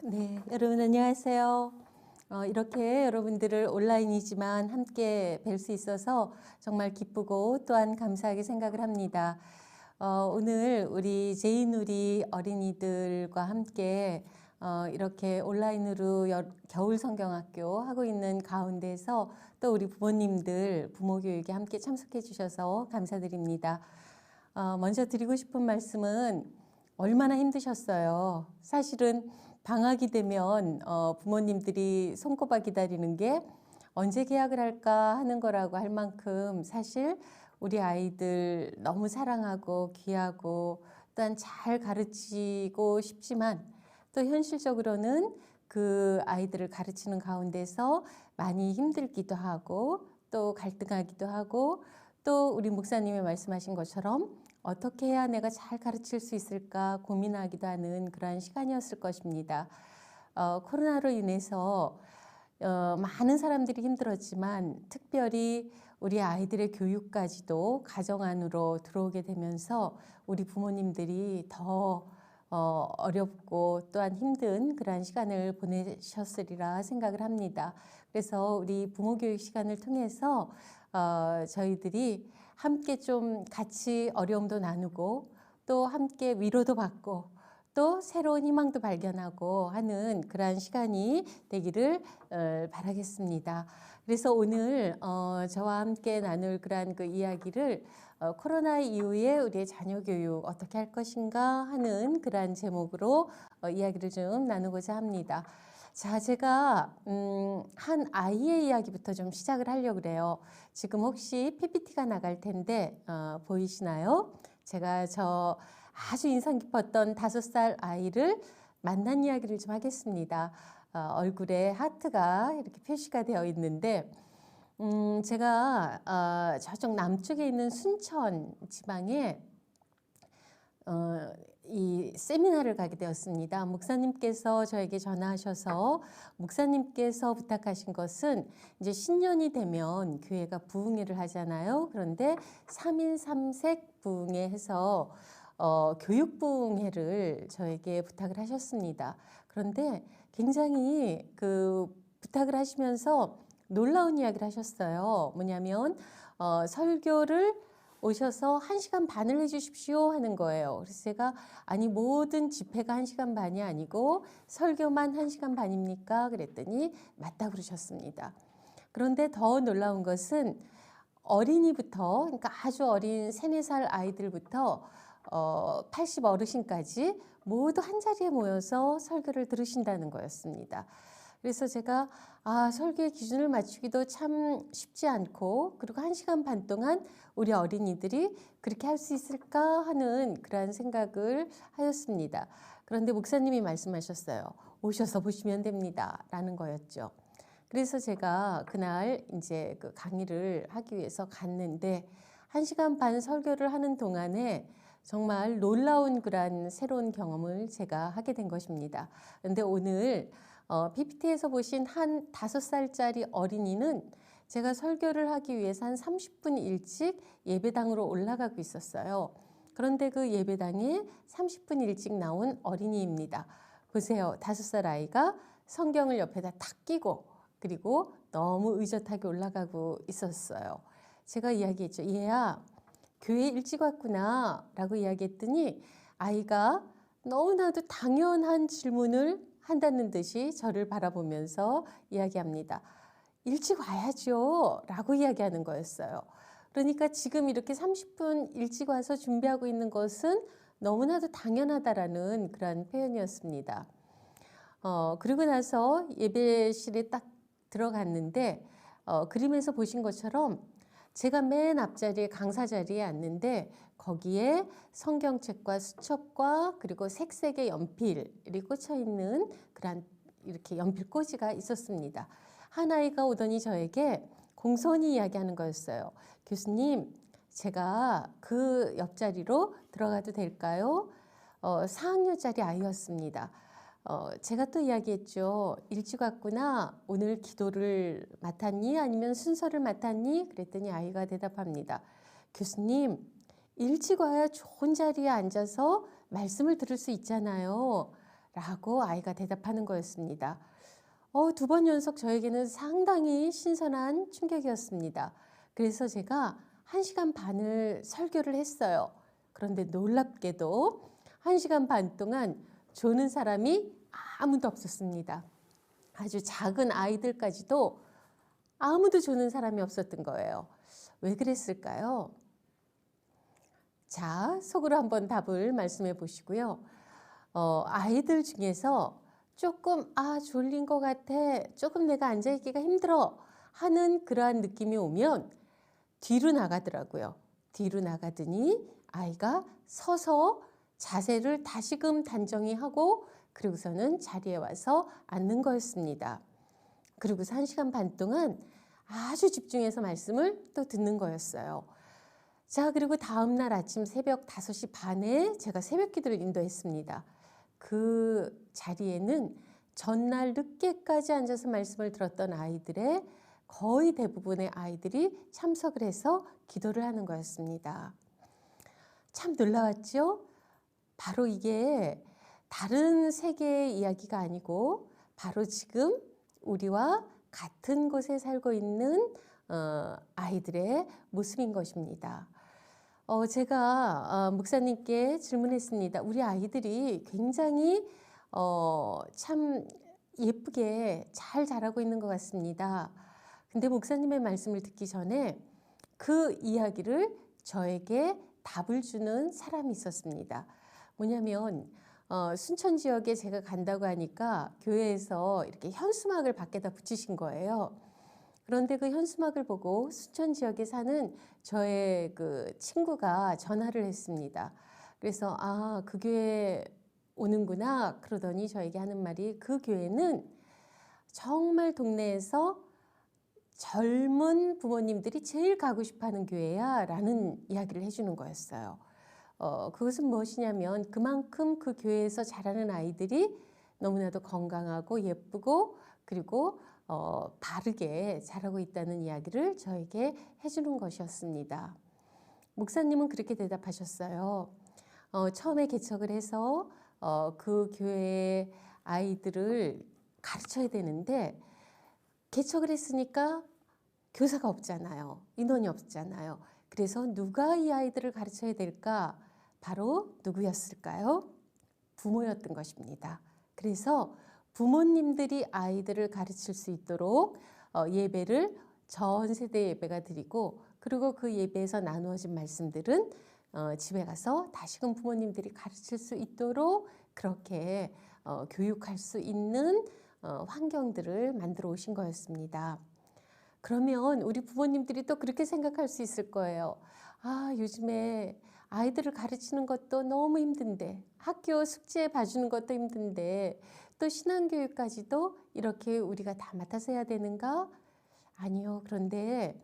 네, 여러분 안녕하세요. 이렇게 여러분들을 온라인이지만 함께 뵐 수 있어서 정말 기쁘고 또한 감사하게 생각을 합니다. 오늘 우리 제이누리 어린이들과 함께 이렇게 온라인으로 겨울 성경학교 하고 있는 가운데서 또 우리 부모님들 부모 교육에 함께 참석해 주셔서 감사드립니다. 먼저 드리고 싶은 말씀은 얼마나 힘드셨어요. 사실은 방학이 되면 부모님들이 손꼽아 기다리는 게 언제 개학을 할까 하는 거라고 할 만큼 사실 우리 아이들 너무 사랑하고 귀하고 또한 잘 가르치고 싶지만 또 현실적으로는 그 아이들을 가르치는 가운데서 많이 힘들기도 하고 또 갈등하기도 하고 또 우리 목사님이 말씀하신 것처럼 어떻게 해야 내가 잘 가르칠 수 있을까 고민하기도 하는 그러한 시간이었을 것입니다. 코로나로 인해서 많은 사람들이 힘들었지만 특별히 우리 아이들의 교육까지도 가정 안으로 들어오게 되면서 우리 부모님들이 더 어렵고 또한 힘든 그러한 시간을 보내셨으리라 생각을 합니다. 그래서 우리 부모 교육 시간을 통해서 저희들이 함께 좀 같이 어려움도 나누고 또 함께 위로도 받고 또 새로운 희망도 발견하고 하는 그러한 시간이 되기를 바라겠습니다. 그래서 오늘 저와 함께 나눌 그러한 그 이야기를 코로나 이후에 우리의 자녀 교육 어떻게 할 것인가 하는 그러한 제목으로 이야기를 좀 나누고자 합니다. 자, 제가 한 아이의 이야기부터 좀 시작을 하려고 그래요. 지금 혹시 PPT가 나갈 텐데 보이시나요? 제가 아주 인상 깊었던 5살 아이를 만난 이야기를 좀 하겠습니다. 얼굴에 하트가 이렇게 표시가 되어 있는데 제가 저쪽 남쪽에 있는 순천 지방에 이 세미나를 가게 되었습니다. 목사님께서 저에게 전화하셔서 목사님께서 부탁하신 것은 이제 신년이 되면 교회가 부흥회를 하잖아요. 그런데 3인 3색 부흥회 해서 교육 부흥회를 저에게 부탁을 하셨습니다. 그런데 굉장히 그 부탁을 하시면서 놀라운 이야기를 하셨어요. 뭐냐면 설교를 오셔서 1시간 반을 해주십시오 하는 거예요. 그래서 제가 아니 모든 집회가 1시간 반이 아니고 설교만 1시간 반입니까? 그랬더니 맞다 그러셨습니다. 그런데 더 놀라운 것은 어린이부터 그러니까 아주 어린 3, 4살 아이들부터 80 어르신까지 모두 한자리에 모여서 설교를 들으신다는 거였습니다. 그래서 제가 설교의 기준을 맞추기도 참 쉽지 않고 그리고 1시간 반 동안 우리 어린이들이 그렇게 할 수 있을까 하는 그러한 생각을 하였습니다. 그런데 목사님이 말씀하셨어요. 오셔서 보시면 됩니다. 라는 거였죠. 그래서 제가 그날 이제 그 강의를 하기 위해서 갔는데 1시간 반 설교를 하는 동안에 정말 놀라운 그런 새로운 경험을 제가 하게 된 것입니다. 그런데 오늘 PPT에서 보신 한 5살짜리 어린이는 제가 설교를 하기 위해서 한 30분 일찍 예배당으로 올라가고 있었어요. 그런데 그 예배당에 30분 일찍 나온 어린이입니다. 보세요. 5살 아이가 성경을 옆에다 탁 끼고 그리고 너무 의젓하게 올라가고 있었어요. 제가 이야기했죠. 얘야, 교회 일찍 왔구나 라고 이야기했더니 아이가 너무나도 당연한 질문을 한다는 듯이 저를 바라보면서 이야기합니다. 일찍 와야죠 라고 이야기하는 거였어요. 그러니까 지금 이렇게 30분 일찍 와서 준비하고 있는 것은 너무나도 당연하다라는 그런 표현이었습니다. 그리고 나서 예배실에 딱 들어갔는데 그림에서 보신 것처럼 제가 맨 앞자리에 강사 자리에 앉는데 거기에 성경책과 수첩과 그리고 색색의 연필이 꽂혀 있는 그런 이렇게 연필꽂이가 있었습니다. 한 아이가 오더니 저에게 공손히 이야기하는 거였어요. 교수님, 제가 그 옆자리로 들어가도 될까요? 4학년짜리 아이였습니다. 제가 또 이야기했죠. 일찍 왔구나. 오늘 기도를 맡았니? 아니면 순서를 맡았니? 그랬더니 아이가 대답합니다. 교수님, 일찍 와야 좋은 자리에 앉아서 말씀을 들을 수 있잖아요. 라고 아이가 대답하는 거였습니다. 2번 연속 저에게는 상당히 신선한 충격이었습니다. 그래서 제가 1시간 반을 설교를 했어요. 그런데 놀랍게도 1시간 반 동안 조는 사람이 아무도 없었습니다. 아주 작은 아이들까지도 아무도 조는 사람이 없었던 거예요. 왜 그랬을까요? 자, 속으로 한번 답을 말씀해 보시고요. 아이들 중에서 조금 졸린 것 같아, 조금 내가 앉아있기가 힘들어 하는 그러한 느낌이 오면 뒤로 나가더라고요. 뒤로 나가더니 아이가 서서 자세를 다시금 단정히 하고 그리고서는 자리에 와서 앉는 거였습니다. 그리고서 1시간 반 동안 아주 집중해서 말씀을 또 듣는 거였어요. 자, 그리고 다음날 아침 새벽 5시 반에 제가 새벽 기도를 인도했습니다. 그 자리에는 전날 늦게까지 앉아서 말씀을 들었던 아이들의 거의 대부분의 아이들이 참석을 해서 기도를 하는 거였습니다. 참 놀라웠죠? 바로 이게 다른 세계의 이야기가 아니고 바로 지금 우리와 같은 곳에 살고 있는 아이들의 모습인 것입니다. 제가 목사님께 질문했습니다. 우리 아이들이 굉장히 참 예쁘게 잘 자라고 있는 것 같습니다. 근데 목사님의 말씀을 듣기 전에 그 이야기를 저에게 답을 주는 사람이 있었습니다. 뭐냐면 순천 지역에 제가 간다고 하니까 교회에서 이렇게 현수막을 밖에다 붙이신 거예요. 그런데 그 현수막을 보고 순천 지역에 사는 저의 그 친구가 전화를 했습니다. 그래서 그 교회 오는구나 그러더니 저에게 하는 말이 그 교회는 정말 동네에서 젊은 부모님들이 제일 가고 싶어하는 교회야 라는 이야기를 해주는 거였어요. 그것은 무엇이냐면 그만큼 그 교회에서 자라는 아이들이 너무나도 건강하고 예쁘고 그리고 바르게 자라고 있다는 이야기를 저에게 해주는 것이었습니다. 목사님은 그렇게 대답하셨어요. 처음에 개척을 해서 그 교회의 아이들을 가르쳐야 되는데 개척을 했으니까 교사가 없잖아요. 인원이 없잖아요. 그래서 누가 이 아이들을 가르쳐야 될까? 바로 누구였을까요? 부모였던 것입니다. 그래서 부모님들이 아이들을 가르칠 수 있도록 예배를 전 세대 예배가 드리고 그리고 그 예배에서 나누어진 말씀들은 집에 가서 다시금 부모님들이 가르칠 수 있도록 그렇게 교육할 수 있는 환경들을 만들어 오신 거였습니다. 그러면 우리 부모님들이 또 그렇게 생각할 수 있을 거예요. 요즘에 아이들을 가르치는 것도 너무 힘든데 학교 숙제 봐주는 것도 힘든데 또 신앙교육까지도 이렇게 우리가 다 맡아서 해야 되는가? 아니요. 그런데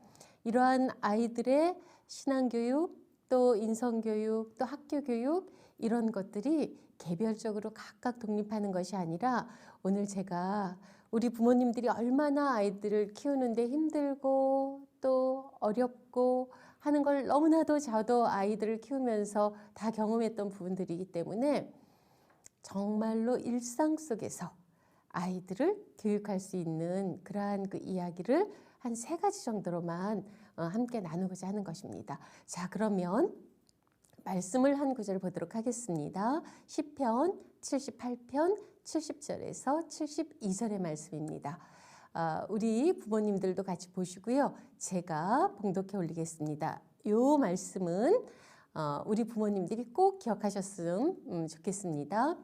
이러한 아이들의 신앙교육 또 인성교육 또 학교교육 이런 것들이 개별적으로 각각 독립하는 것이 아니라 오늘 제가 우리 부모님들이 얼마나 아이들을 키우는데 힘들고 또 어렵고 하는 걸 너무나도 저도 아이들을 키우면서 다 경험했던 부분들이기 때문에 정말로 일상 속에서 아이들을 교육할 수 있는 그러한 그 이야기를 한 3가지 정도로만 함께 나누고자 하는 것입니다. 자, 그러면 말씀을 한 구절 보도록 하겠습니다. 시편 78편 70절에서 72절의 말씀입니다. 우리 부모님들도 같이 보시고요. 제가 봉독해 올리겠습니다. 이 말씀은 우리 부모님들이 꼭 기억하셨으면 좋겠습니다.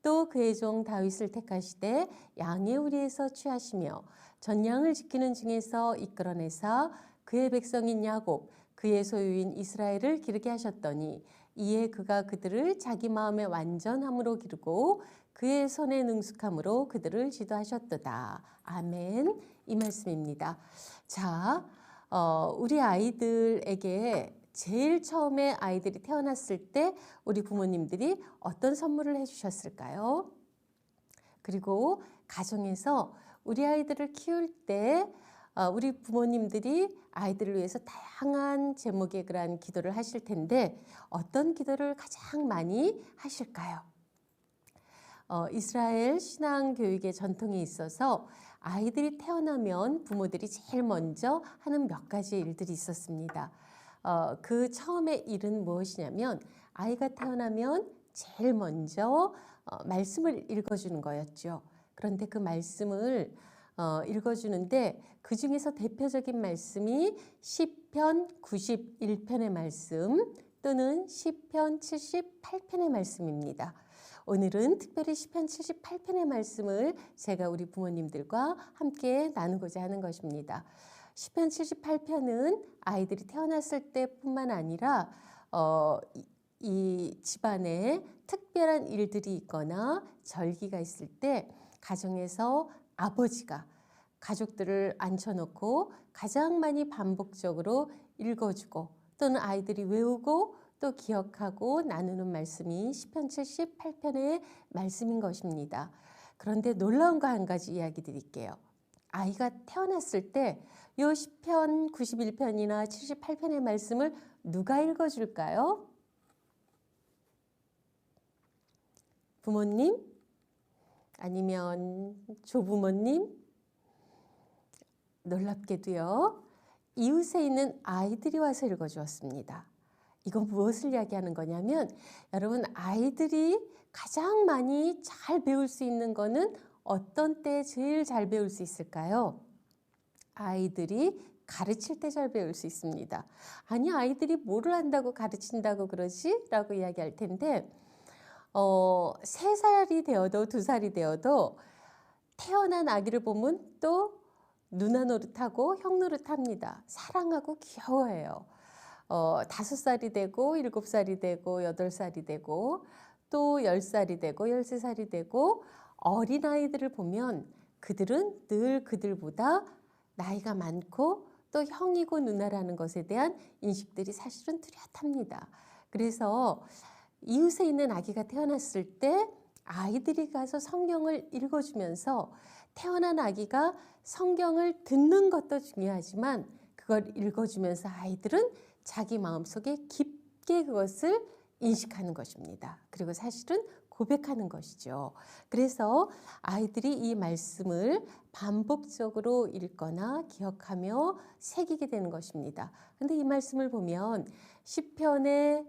또 그의 종 다윗을 택하시되 양의 우리에서 취하시며 전양을 지키는 중에서 이끌어내사 그의 백성인 야곱 그의 소유인 이스라엘을 기르게 하셨더니 이에 그가 그들을 자기 마음의 완전함으로 기르고 그의 손의 능숙함으로 그들을 지도하셨도다. 아멘. 이 말씀입니다. 자, 우리 아이들에게 제일 처음에 아이들이 태어났을 때 우리 부모님들이 어떤 선물을 해주셨을까요? 그리고 가정에서 우리 아이들을 키울 때 우리 부모님들이 아이들을 위해서 다양한 제목의 그러한 기도를 하실 텐데 어떤 기도를 가장 많이 하실까요? 이스라엘 신앙 교육의 전통에 있어서 아이들이 태어나면 부모들이 제일 먼저 하는 몇 가지 일들이 있었습니다. 그 처음에 일은 무엇이냐면 아이가 태어나면 제일 먼저 말씀을 읽어주는 거였죠. 그런데 그 말씀을 읽어주는데 그 중에서 대표적인 말씀이 시편 91편의 말씀 또는 시편 78편의 말씀입니다. 오늘은 특별히 시편 78편의 말씀을 제가 우리 부모님들과 함께 나누고자 하는 것입니다. 시편 78편은 아이들이 태어났을 때뿐만 아니라 이 집안에 특별한 일들이 있거나 절기가 있을 때 가정에서 아버지가 가족들을 앉혀놓고 가장 많이 반복적으로 읽어주고 또는 아이들이 외우고 또 기억하고 나누는 말씀이 시편 78편의 말씀인 것입니다. 그런데 놀라운 거 한 가지 이야기 드릴게요. 아이가 태어났을 때 이 시편 91편이나 78편의 말씀을 누가 읽어줄까요? 부모님? 아니면 조부모님? 놀랍게도요. 이웃에 있는 아이들이 와서 읽어주었습니다. 이건 무엇을 이야기하는 거냐면 여러분 아이들이 가장 많이 잘 배울 수 있는 거는 어떤 때 제일 잘 배울 수 있을까요? 아이들이 가르칠 때 잘 배울 수 있습니다. 아니 아이들이 뭐를 한다고 가르친다고 그러지? 라고 이야기할 텐데 3살이 되어도 2살이 되어도 태어난 아기를 보면 또 누나 노릇하고 형 노릇합니다. 사랑하고 귀여워해요. 5살이 되고 7살이 되고 8살이 되고 또 10살이 되고 13살이 되고 어린아이들을 보면 그들은 늘 그들보다 나이가 많고 또 형이고 누나라는 것에 대한 인식들이 사실은 뚜렷합니다. 그래서 이웃에 있는 아기가 태어났을 때 아이들이 가서 성경을 읽어주면서 태어난 아기가 성경을 듣는 것도 중요하지만 그걸 읽어주면서 아이들은 자기 마음속에 깊게 그것을 인식하는 것입니다. 그리고 사실은 고백하는 것이죠. 그래서 아이들이 이 말씀을 반복적으로 읽거나 기억하며 새기게 되는 것입니다. 근데 이 말씀을 보면 시편에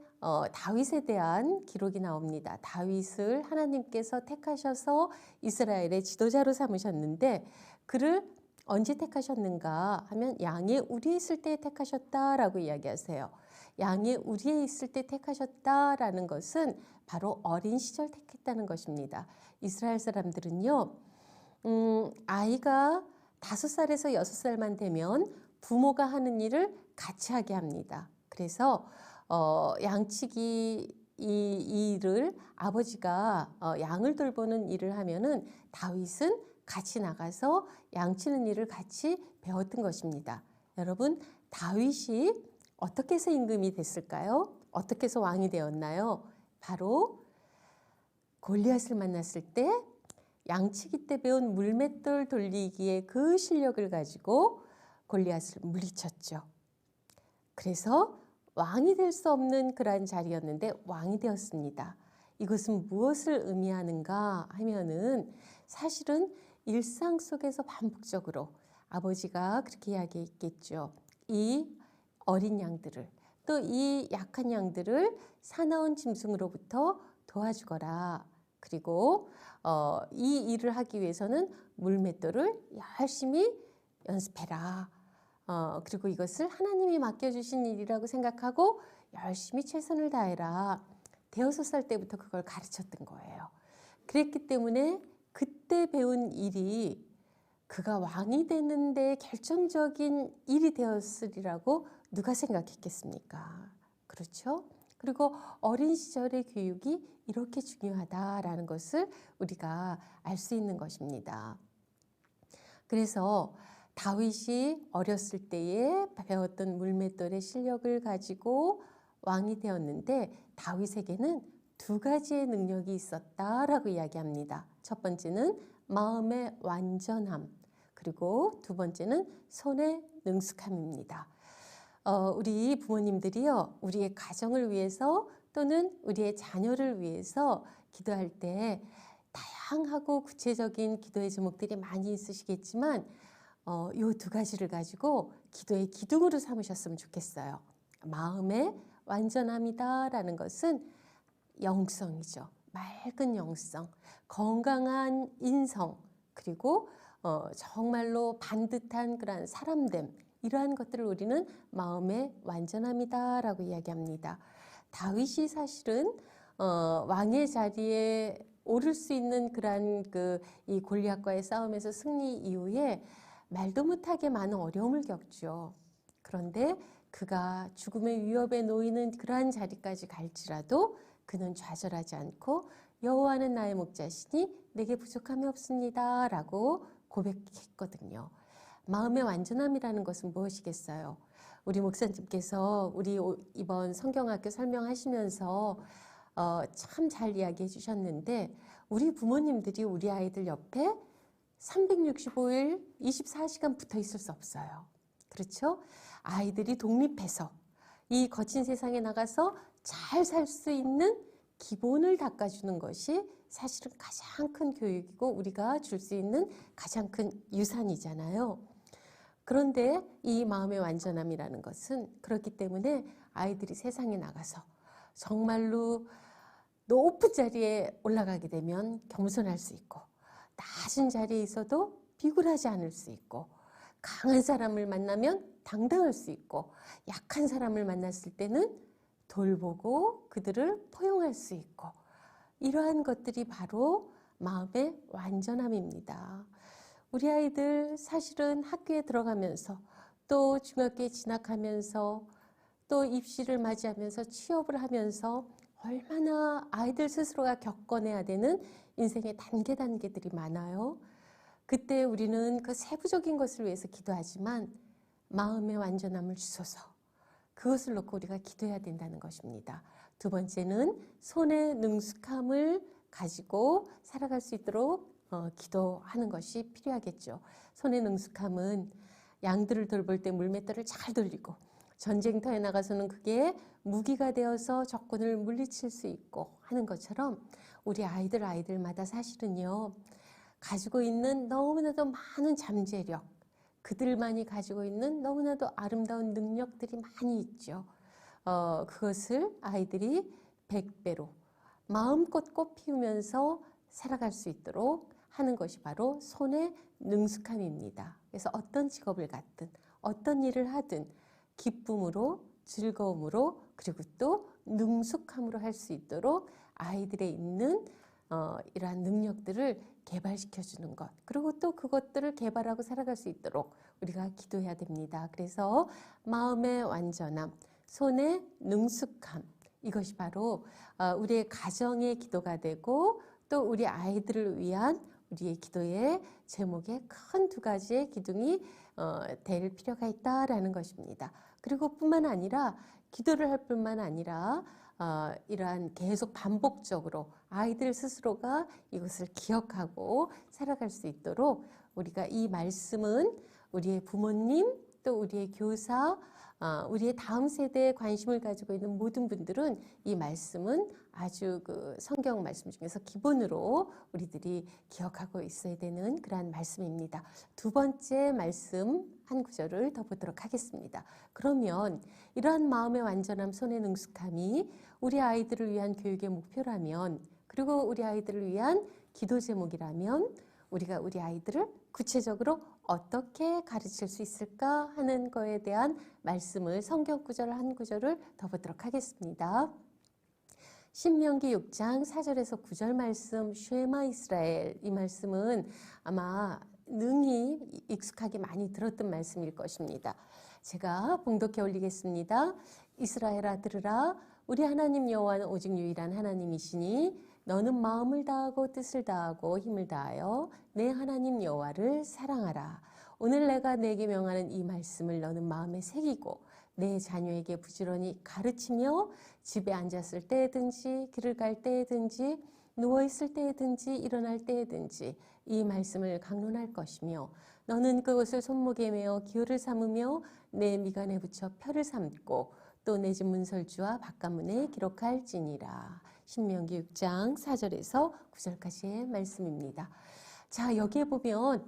다윗에 대한 기록이 나옵니다. 다윗을 하나님께서 택하셔서 이스라엘의 지도자로 삼으셨는데 그를 언제 택하셨는가 하면 양의 우리에 있을 때 택하셨다라고 이야기하세요. 양의 우리에 있을 때 택하셨다라는 것은 바로 어린 시절 택했다는 것입니다. 이스라엘 사람들은요, 아이가 5살에서 6살만 되면 부모가 하는 일을 같이 하게 합니다. 그래서 양치기 이 일을 아버지가 양을 돌보는 일을 하면은 다윗은 같이 나가서 양치는 일을 같이 배웠던 것입니다. 여러분, 다윗이 어떻게 해서 임금이 됐을까요? 어떻게 해서 왕이 되었나요? 바로 골리앗을 만났을 때 양치기 때 배운 물맷돌 돌리기의 그 실력을 가지고 골리앗을 물리쳤죠. 그래서 왕이 될 수 없는 그러한 자리였는데 왕이 되었습니다. 이것은 무엇을 의미하는가 하면은 사실은 일상 속에서 반복적으로 아버지가 그렇게 이야기했겠죠. 이 어린 양들을 또 이 약한 양들을 사나운 짐승으로부터 도와주거라. 그리고 이 일을 하기 위해서는 물맷돌을 열심히 연습해라. 그리고 이것을 하나님이 맡겨주신 일이라고 생각하고 열심히 최선을 다해라. 5살 때부터 그걸 가르쳤던 거예요. 그랬기 때문에 그때 배운 일이 그가 왕이 되는데 결정적인 일이 되었으리라고 누가 생각했겠습니까? 그렇죠? 그리고 어린 시절의 교육이 이렇게 중요하다라는 것을 우리가 알 수 있는 것입니다. 그래서 다윗이 어렸을 때에 배웠던 물맷돌의 실력을 가지고 왕이 되었는데 다윗에게는 2가지의 능력이 있었다라고 이야기합니다. 첫 번째는 마음의 완전함, 그리고 2번째는 손의 능숙함입니다. 우리 부모님들이요, 우리의 가정을 위해서 또는 우리의 자녀를 위해서 기도할 때 다양하고 구체적인 기도의 제목들이 많이 있으시겠지만 요 두 가지를 가지고 기도의 기둥으로 삼으셨으면 좋겠어요. 마음의 완전함이다라는 것은 영성이죠. 맑은 영성, 건강한 인성, 그리고 정말로 반듯한 그러한 사람됨, 이러한 것들을 우리는 마음의 완전함이다라고 이야기합니다. 다윗이 사실은 왕의 자리에 오를 수 있는 그러한 이 골리앗과의 싸움에서 승리 이후에 말도 못하게 많은 어려움을 겪죠. 그런데 그가 죽음의 위협에 놓이는 그러한 자리까지 갈지라도 그는 좌절하지 않고 여호와는 나의 목자시니 내게 부족함이 없습니다 라고 고백했거든요. 마음의 완전함이라는 것은 무엇이겠어요? 우리 목사님께서 우리 이번 성경학교 설명하시면서 참 잘 이야기해 주셨는데, 우리 부모님들이 우리 아이들 옆에 365일 24시간 붙어 있을 수 없어요. 그렇죠? 아이들이 독립해서 이 거친 세상에 나가서 잘 살 수 있는 기본을 닦아주는 것이 사실은 가장 큰 교육이고 우리가 줄 수 있는 가장 큰 유산이잖아요. 그런데 이 마음의 완전함이라는 것은 그렇기 때문에 아이들이 세상에 나가서 정말로 높은 자리에 올라가게 되면 겸손할 수 있고, 낮은 자리에 있어도 비굴하지 않을 수 있고, 강한 사람을 만나면 당당할 수 있고, 약한 사람을 만났을 때는 돌보고 그들을 포용할 수 있고, 이러한 것들이 바로 마음의 완전함입니다. 우리 아이들 사실은 학교에 들어가면서 또 중학교에 진학하면서 또 입시를 맞이하면서 취업을 하면서 얼마나 아이들 스스로가 겪어내야 되는 인생의 단계들이 많아요. 그때 우리는 그 세부적인 것을 위해서 기도하지만 마음의 완전함을 주소서, 그것을 놓고 우리가 기도해야 된다는 것입니다. 두 번째는 손의 능숙함을 가지고 살아갈 수 있도록 기도하는 것이 필요하겠죠. 손의 능숙함은 양들을 돌볼 때 물맷돌을 잘 돌리고, 전쟁터에 나가서는 그게 무기가 되어서 적군을 물리칠 수 있고 하는 것처럼, 우리 아이들마다 사실은요, 가지고 있는 너무나도 많은 잠재력, 그들만이 가지고 있는 너무나도 아름다운 능력들이 많이 있죠. 그것을 아이들이 100배로 마음껏 꽃피우면서 살아갈 수 있도록 하는 것이 바로 손의 능숙함입니다. 그래서 어떤 직업을 갖든 어떤 일을 하든 기쁨으로, 즐거움으로, 그리고 또 능숙함으로 할 수 있도록 아이들의 있는 이러한 능력들을 개발시켜 주는 것, 그리고 또 그것들을 개발하고 살아갈 수 있도록 우리가 기도해야 됩니다. 그래서 마음의 완전함, 손의 능숙함, 이것이 바로 우리의 가정의 기도가 되고 또 우리 아이들을 위한 우리의 기도의 제목에 큰 두 가지의 기둥이 될 필요가 있다라는 것입니다. 그리고 뿐만 아니라 기도를 할 뿐만 아니라 이러한 계속 반복적으로 아이들 스스로가 이것을 기억하고 살아갈 수 있도록 우리가 이 말씀은 우리의 부모님, 또 우리의 교사, 우리의 다음 세대에 관심을 가지고 있는 모든 분들은 이 말씀은 아주 그 성경 말씀 중에서 기본으로 우리들이 기억하고 있어야 되는 그러한 말씀입니다. 두 번째 말씀 한 구절을 더 보도록 하겠습니다. 그러면 이러한 마음의 완전함, 손의 능숙함이 우리 아이들을 위한 교육의 목표라면, 그리고 우리 아이들을 위한 기도 제목이라면, 우리가 우리 아이들을 구체적으로 어떻게 가르칠 수 있을까 하는 거에 대한 말씀을, 성경 구절 한 구절을 더 보도록 하겠습니다. 신명기 6장 4절에서 9절 말씀, 쉐마 이스라엘, 이 말씀은 아마 능히 익숙하게 많이 들었던 말씀일 것입니다. 제가 봉독해 올리겠습니다. 이스라엘아 들으라, 우리 하나님 여호와는 오직 유일한 하나님이시니 너는 마음을 다하고 뜻을 다하고 힘을 다하여 내 하나님 여호와를 사랑하라. 오늘 내가 내게 명하는 이 말씀을 너는 마음에 새기고 내 자녀에게 부지런히 가르치며 집에 앉았을 때든지 길을 갈 때든지 누워있을 때든지 일어날 때든지 이 말씀을 강론할 것이며, 너는 그것을 손목에 메어 기호를 삼으며 내 미간에 붙여 표를 삼고 또 내 집 문설주와 바깥문에 기록할지니라. 신명기 6장 4절에서 9절까지의 말씀입니다. 자, 여기에 보면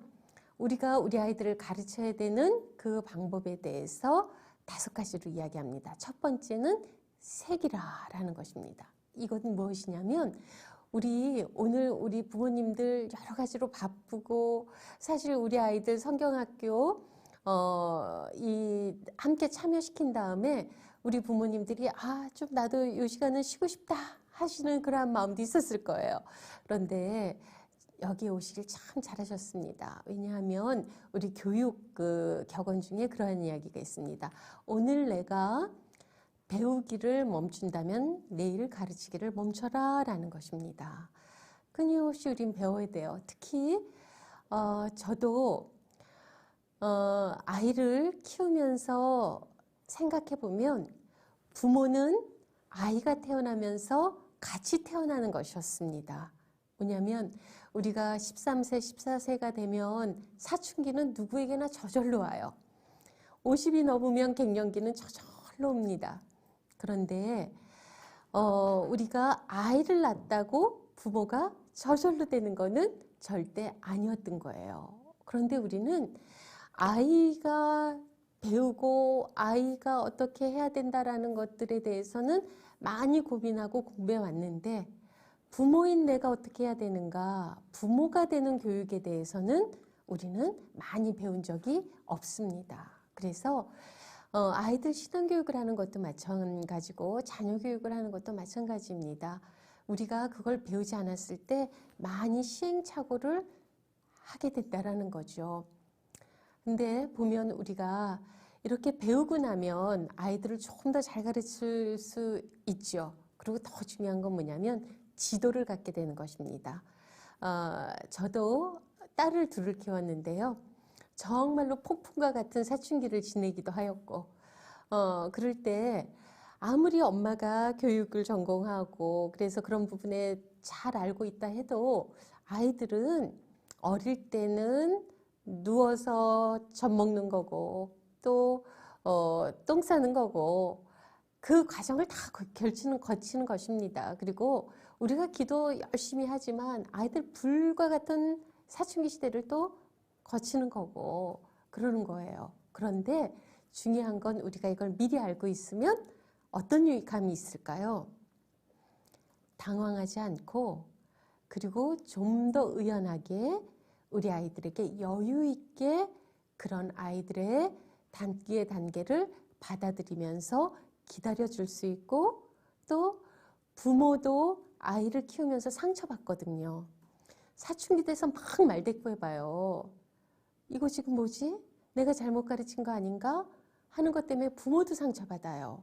우리가 우리 아이들을 가르쳐야 되는 그 방법에 대해서 5가지로 이야기합니다. 첫 번째는 색이라라는 것입니다. 이것은 무엇이냐면 오늘 우리 부모님들 여러 가지로 바쁘고 사실 우리 아이들 성경학교 함께 참여시킨 다음에 우리 부모님들이 좀 나도 이 시간은 쉬고 싶다 하시는 그러한 마음도 있었을 거예요. 그런데 여기 오시길 참 잘하셨습니다. 왜냐하면 우리 교육 격언 중에 그러한 이야기가 있습니다. 오늘 내가 배우기를 멈춘다면 내일 가르치기를 멈춰라 라는 것입니다. 끊임없이 우린 배워야 돼요. 특히 저도 아이를 키우면서 생각해 보면 부모는 아이가 태어나면서 같이 태어나는 것이었습니다. 뭐냐면 우리가 13세, 14세가 되면 사춘기는 누구에게나 저절로 와요. 50이 넘으면 갱년기는 저절로 옵니다. 그런데 우리가 아이를 낳았다고 부모가 저절로 되는 거는 절대 아니었던 거예요. 그런데 우리는 아이가 배우고 아이가 어떻게 해야 된다라는 것들에 대해서는 많이 고민하고 공부해 왔는데 부모인 내가 어떻게 해야 되는가, 부모가 되는 교육에 대해서는 우리는 많이 배운 적이 없습니다. 그래서 아이들 신앙교육을 하는 것도 마찬가지고 자녀 교육을 하는 것도 마찬가지입니다. 우리가 그걸 배우지 않았을 때 많이 시행착오를 하게 됐다라는 거죠. 근데 보면 우리가 이렇게 배우고 나면 아이들을 조금 더 잘 가르칠 수 있죠. 그리고 더 중요한 건 뭐냐면 지도를 갖게 되는 것입니다. 저도 딸을 둘을 키웠는데요. 정말로 폭풍과 같은 사춘기를 지내기도 하였고 그럴 때 아무리 엄마가 교육을 전공하고 그래서 그런 부분에 잘 알고 있다 해도 아이들은 어릴 때는 누워서 젖 먹는 거고 또 똥 싸는 거고 그 과정을 다 거치는 것입니다. 그리고 우리가 기도 열심히 하지만 아이들 불과 같은 사춘기 시대를 또 거치는 거고 그러는 거예요. 그런데 중요한 건 우리가 이걸 미리 알고 있으면 어떤 유익함이 있을까요? 당황하지 않고 그리고 좀 더 의연하게 우리 아이들에게 여유 있게 그런 아이들의 단계를 받아들이면서 기다려줄 수 있고 또 부모도 아이를 키우면서 상처받거든요. 사춘기 돼서 막 말대꾸해봐요. 이거 지금 뭐지? 내가 잘못 가르친 거 아닌가? 하는 것 때문에 부모도 상처받아요.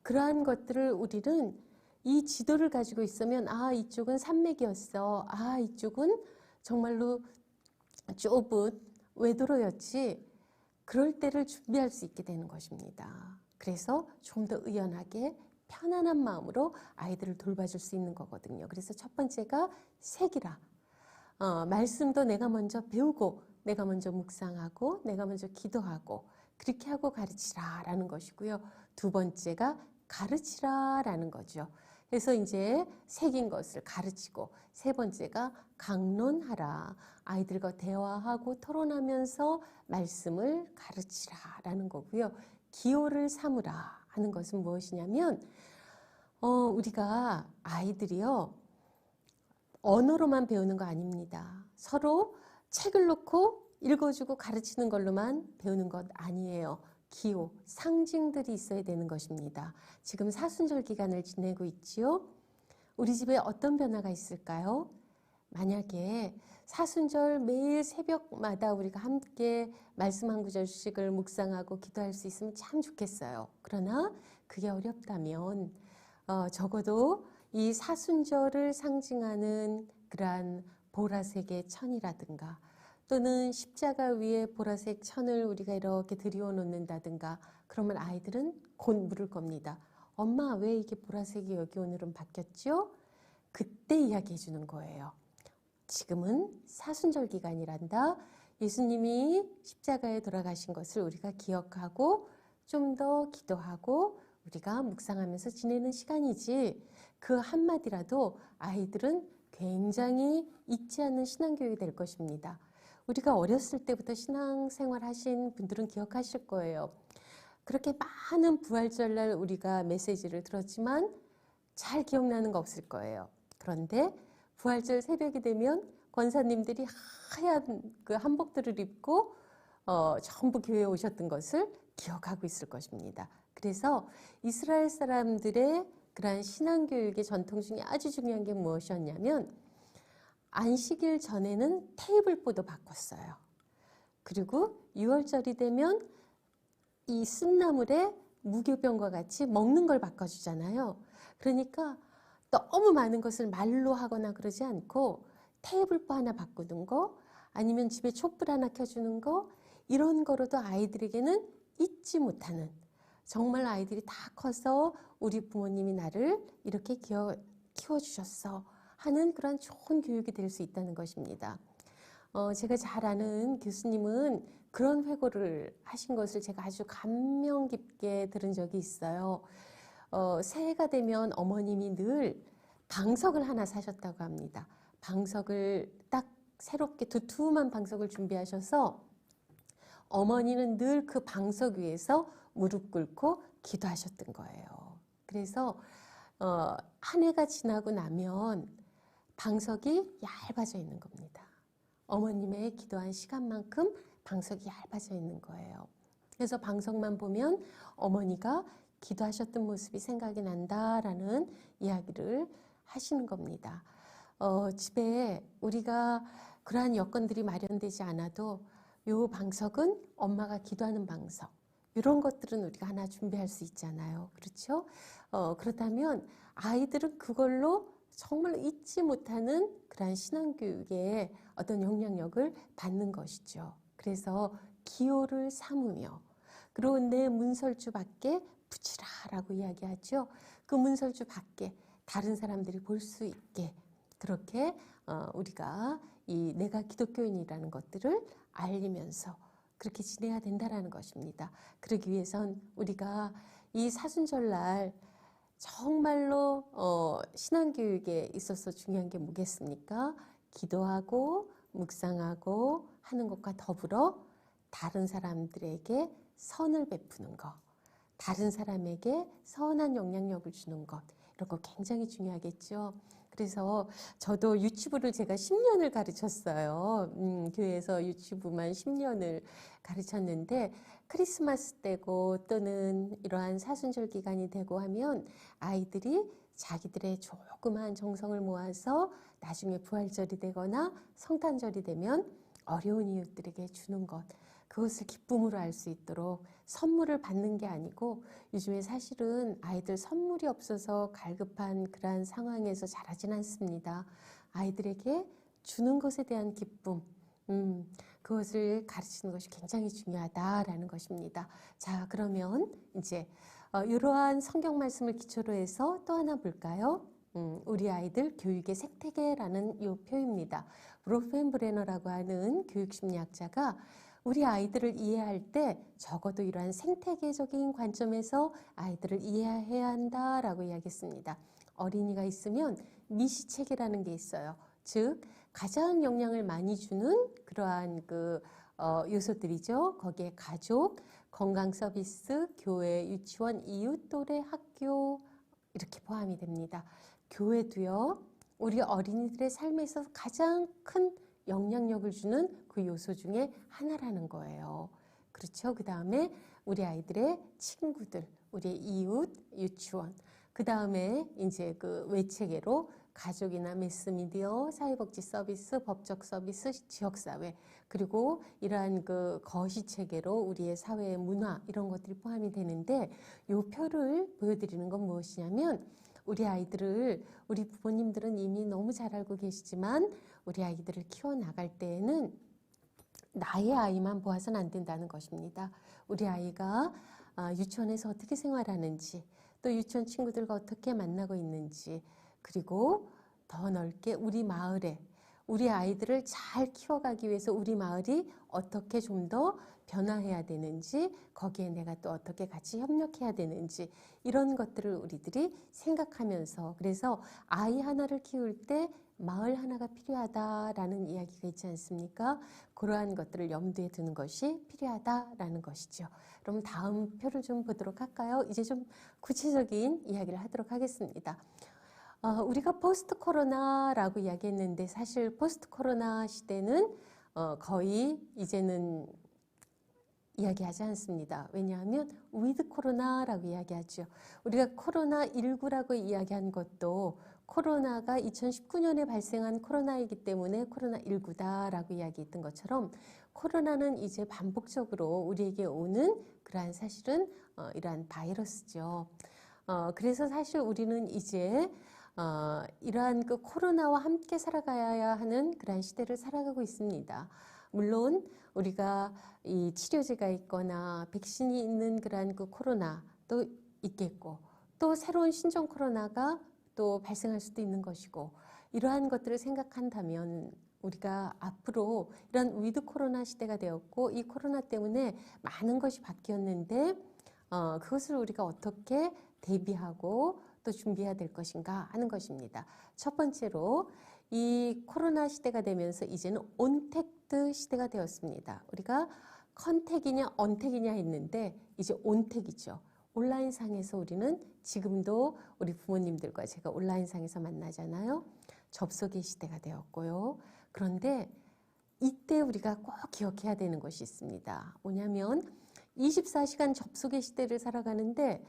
그러한 것들을 우리는 이 지도를 가지고 있으면 이쪽은 산맥이었어. 이쪽은 정말로 좁은 외도로였지. 그럴 때를 준비할 수 있게 되는 것입니다. 그래서 좀 더 의연하게 편안한 마음으로 아이들을 돌봐줄 수 있는 거거든요. 그래서 첫 번째가 색이라. 말씀도 내가 먼저 배우고 내가 먼저 묵상하고 내가 먼저 기도하고 그렇게 하고 가르치라라는 것이고요. 두 번째가 가르치라라는 거죠. 그래서 이제 새긴 것을 가르치고 세 번째가 강론하라. 아이들과 대화하고 토론하면서 말씀을 가르치라라는 거고요. 기호를 삼으라 하는 것은 무엇이냐면 우리가 아이들이요. 언어로만 배우는 거 아닙니다. 서로 책을 놓고 읽어주고 가르치는 걸로만 배우는 것 아니에요. 기호, 상징들이 있어야 되는 것입니다. 지금 사순절 기간을 지내고 있지요. 우리 집에 어떤 변화가 있을까요? 만약에 사순절 매일 새벽마다 우리가 함께 말씀 한 구절씩을 묵상하고 기도할 수 있으면 참 좋겠어요. 그러나 그게 어렵다면 적어도 이 사순절을 상징하는 그러한 보라색의 천이라든가 또는 십자가 위에 보라색 천을 우리가 이렇게 들이워 놓는다든가 그러면 아이들은 곧 물을 겁니다. 엄마 왜 이게 보라색이 여기 오늘은 바뀌었죠? 그때 이야기해 주는 거예요. 지금은 사순절 기간이란다. 예수님이 십자가에 돌아가신 것을 우리가 기억하고 좀 더 기도하고 우리가 묵상하면서 지내는 시간이지 그 한마디라도 아이들은 굉장히 잊지 않는 신앙교육이 될 것입니다. 우리가 어렸을 때부터 신앙생활 하신 분들은 기억하실 거예요. 그렇게 많은 부활절날 우리가 메시지를 들었지만 잘 기억나는 거 없을 거예요. 그런데 부활절 새벽이 되면 권사님들이 하얀 그 한복들을 입고 전부 교회에 오셨던 것을 기억하고 있을 것입니다. 그래서 이스라엘 사람들의 그러한 신앙교육의 전통 중에 아주 중요한 게 무엇이었냐면 안식일 전에는 테이블보도 바꿨어요. 그리고 6월절이 되면 이 쓴나물에 무교병과 같이 먹는 걸 바꿔주잖아요. 그러니까 너무 많은 것을 말로 하거나 그러지 않고 테이블보 하나 바꾸는 거, 아니면 집에 촛불 하나 켜주는 거, 이런 거로도 아이들에게는 잊지 못하는, 정말 아이들이 다 커서 우리 부모님이 나를 이렇게 키워주셨어 하는 그런 좋은 교육이 될 수 있다는 것입니다. 제가 잘 아는 교수님은 그런 회고를 하신 것을 제가 아주 감명 깊게 들은 적이 있어요. 새해가 되면 어머님이 늘 방석을 하나 사셨다고 합니다. 방석을 딱 새롭게 두툼한 방석을 준비하셔서 어머니는 늘 그 방석 위에서 무릎 꿇고 기도하셨던 거예요. 그래서 한 해가 지나고 나면 방석이 얇아져 있는 겁니다. 어머님의 기도한 시간만큼 방석이 얇아져 있는 거예요. 그래서 방석만 보면 어머니가 기도하셨던 모습이 생각이 난다라는 이야기를 하시는 겁니다. 집에 우리가 그러한 여건들이 마련되지 않아도 요 방석은 엄마가 기도하는 방석, 이런 것들은 우리가 하나 준비할 수 있잖아요. 그렇죠? 그렇다면 아이들은 그걸로 정말 잊지 못하는 그러한 신앙교육의 어떤 영향력을 받는 것이죠. 그래서 기호를 삼으며, 그리고 내 문설주 밖에 붙이라라고 이야기하죠. 그 문설주 밖에 다른 사람들이 볼 수 있게 그렇게 우리가 이 내가 기독교인이라는 것들을 알리면서 그렇게 지내야 된다라는 것입니다. 그러기 위해선 우리가 이 사순절날 정말로 신앙교육에 있어서 중요한 게 뭐겠습니까? 기도하고 묵상하고 하는 것과 더불어 다른 사람들에게 선을 베푸는 것, 다른 사람에게 선한 영향력을 주는 것, 이런 거 굉장히 중요하겠죠. 그래서 저도 유치부를 제가 10년을 가르쳤어요. 교회에서 유치부만 10년을 가르쳤는데 크리스마스 때고 또는 이러한 사순절 기간이 되고 하면 아이들이 자기들의 조그만 정성을 모아서 나중에 부활절이 되거나 성탄절이 되면 어려운 이웃들에게 주는 것, 그것을 기쁨으로 알 수 있도록 선물을 받는 게 아니고, 요즘에 사실은 아이들 선물이 없어서 갈급한 그러한 상황에서 자라진 않습니다. 아이들에게 주는 것에 대한 기쁨, 그것을 가르치는 것이 굉장히 중요하다라는 것입니다. 자, 그러면 이제 이러한 성경 말씀을 기초로 해서 또 하나 볼까요? 우리 아이들 교육의 생태계라는 이 표입니다. 브로펜브레너라고 하는 교육심리학자가 우리 아이들을 이해할 때 적어도 이러한 생태계적인 관점에서 아이들을 이해해야 한다라고 이야기했습니다. 어린이가 있으면 미시체계라는 게 있어요. 즉 가장 영향을 많이 주는 그러한 요소들이죠. 거기에 가족, 건강 서비스, 교회, 유치원, 이웃, 또래, 학교 이렇게 포함이 됩니다. 교회도요. 우리 어린이들의 삶에 있어서 가장 큰 영향력을 주는 그 요소 중에 하나라는 거예요. 그렇죠? 그 다음에 우리 아이들의 친구들, 우리의 이웃, 유치원, 그 다음에 이제 그 외체계로 가족이나 매스미디어, 사회복지 서비스, 법적 서비스, 지역사회, 그리고 이러한 그 거시체계로 우리의 사회의 문화, 이런 것들이 포함이 되는데, 이 표를 보여드리는 건 무엇이냐면, 우리 아이들을, 우리 부모님들은 이미 너무 잘 알고 계시지만 우리 아이들을 키워나갈 때에는 나의 아이만 보아서는 안 된다는 것입니다. 우리 아이가 유치원에서 어떻게 생활하는지, 또 유치원 친구들과 어떻게 만나고 있는지, 그리고 더 넓게 우리 마을에, 우리 아이들을 잘 키워가기 위해서 우리 마을이 어떻게 좀 더 변화해야 되는지, 거기에 내가 또 어떻게 같이 협력해야 되는지, 이런 것들을 우리들이 생각하면서, 그래서 아이 하나를 키울 때 마을 하나가 필요하다라는 이야기가 있지 않습니까? 그러한 것들을 염두에 두는 것이 필요하다라는 것이죠. 그럼 다음 표를 좀 보도록 할까요? 이제 좀 구체적인 이야기를 하도록 하겠습니다. 우리가 포스트 코로나라고 이야기했는데, 사실 포스트 코로나 시대는 거의 이제는 이야기하지 않습니다. 왜냐하면 위드 코로나라고 이야기하죠. 우리가 코로나19라고 이야기한 것도 코로나가 2019년에 발생한 코로나이기 때문에 코로나19다라고 이야기했던 것처럼, 코로나는 이제 반복적으로 우리에게 오는 그러한 사실은 이러한 바이러스죠. 그래서 사실 우리는 이제 이러한 그 코로나와 함께 살아가야 하는 그러한 시대를 살아가고 있습니다. 물론 우리가 이 치료제가 있거나 백신이 있는 그러한 그 코로나도 있겠고, 또 새로운 신종 코로나가 또 발생할 수도 있는 것이고, 이러한 것들을 생각한다면 우리가 앞으로 이런 위드 코로나 시대가 되었고, 이 코로나 때문에 많은 것이 바뀌었는데 그것을 우리가 어떻게 대비하고 또 준비해야 될 것인가 하는 것입니다. 첫 번째로 이 코로나 시대가 되면서 이제는 온택트 시대가 되었습니다. 우리가 컨택이냐 언택이냐 했는데 이제 온택이죠. 온라인상에서 우리는 지금도 우리 부모님들과 제가 온라인상에서 만나잖아요. 접속의 시대가 되었고요. 그런데 이때 우리가 꼭 기억해야 되는 것이 있습니다. 뭐냐면 24시간 접속의 시대를 살아가는데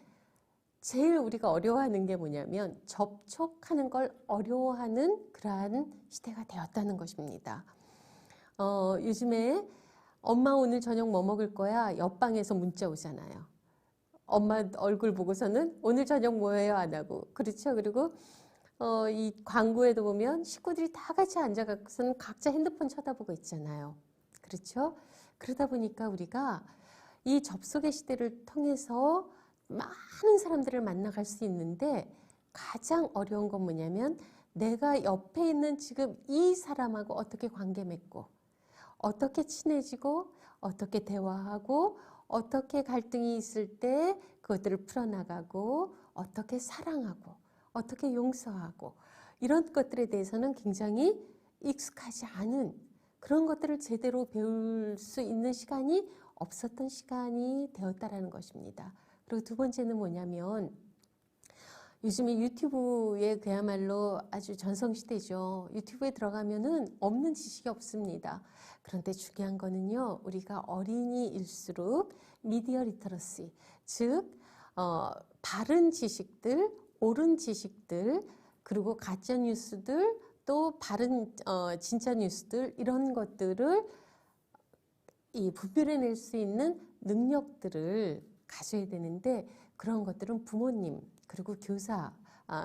제일 우리가 어려워하는 게 뭐냐면 접촉하는 걸 어려워하는 그러한 시대가 되었다는 것입니다. 요즘에 엄마 오늘 저녁 뭐 먹을 거야? 옆방에서 문자 오잖아요. 엄마 얼굴 보고서는 오늘 저녁 뭐예요? 안 하고. 그렇죠. 그리고 이 광고에도 보면 식구들이 다 같이 앉아가서는 각자 핸드폰 쳐다보고 있잖아요. 그렇죠. 그러다 보니까 우리가 이 접속의 시대를 통해서 많은 사람들을 만나갈 수 있는데, 가장 어려운 건 뭐냐면 내가 옆에 있는 지금 이 사람하고 어떻게 관계 맺고, 어떻게 친해지고, 어떻게 대화하고, 어떻게 갈등이 있을 때 그것들을 풀어나가고, 어떻게 사랑하고, 어떻게 용서하고, 이런 것들에 대해서는 굉장히 익숙하지 않은, 그런 것들을 제대로 배울 수 있는 시간이 없었던 시간이 되었다라는 것입니다. 그리고 두 번째는 뭐냐면 요즘에 유튜브에 그야말로 아주 전성시대죠. 유튜브에 들어가면은 없는 지식이 없습니다. 그런데 중요한 거는요, 우리가 어린이일수록 미디어 리터러시, 즉 바른 지식들, 옳은 지식들, 그리고 가짜 뉴스들, 또 바른 진짜 뉴스들, 이런 것들을 분별해낼 수 있는 능력들을 가져야 되는데, 그런 것들은 부모님 그리고 교사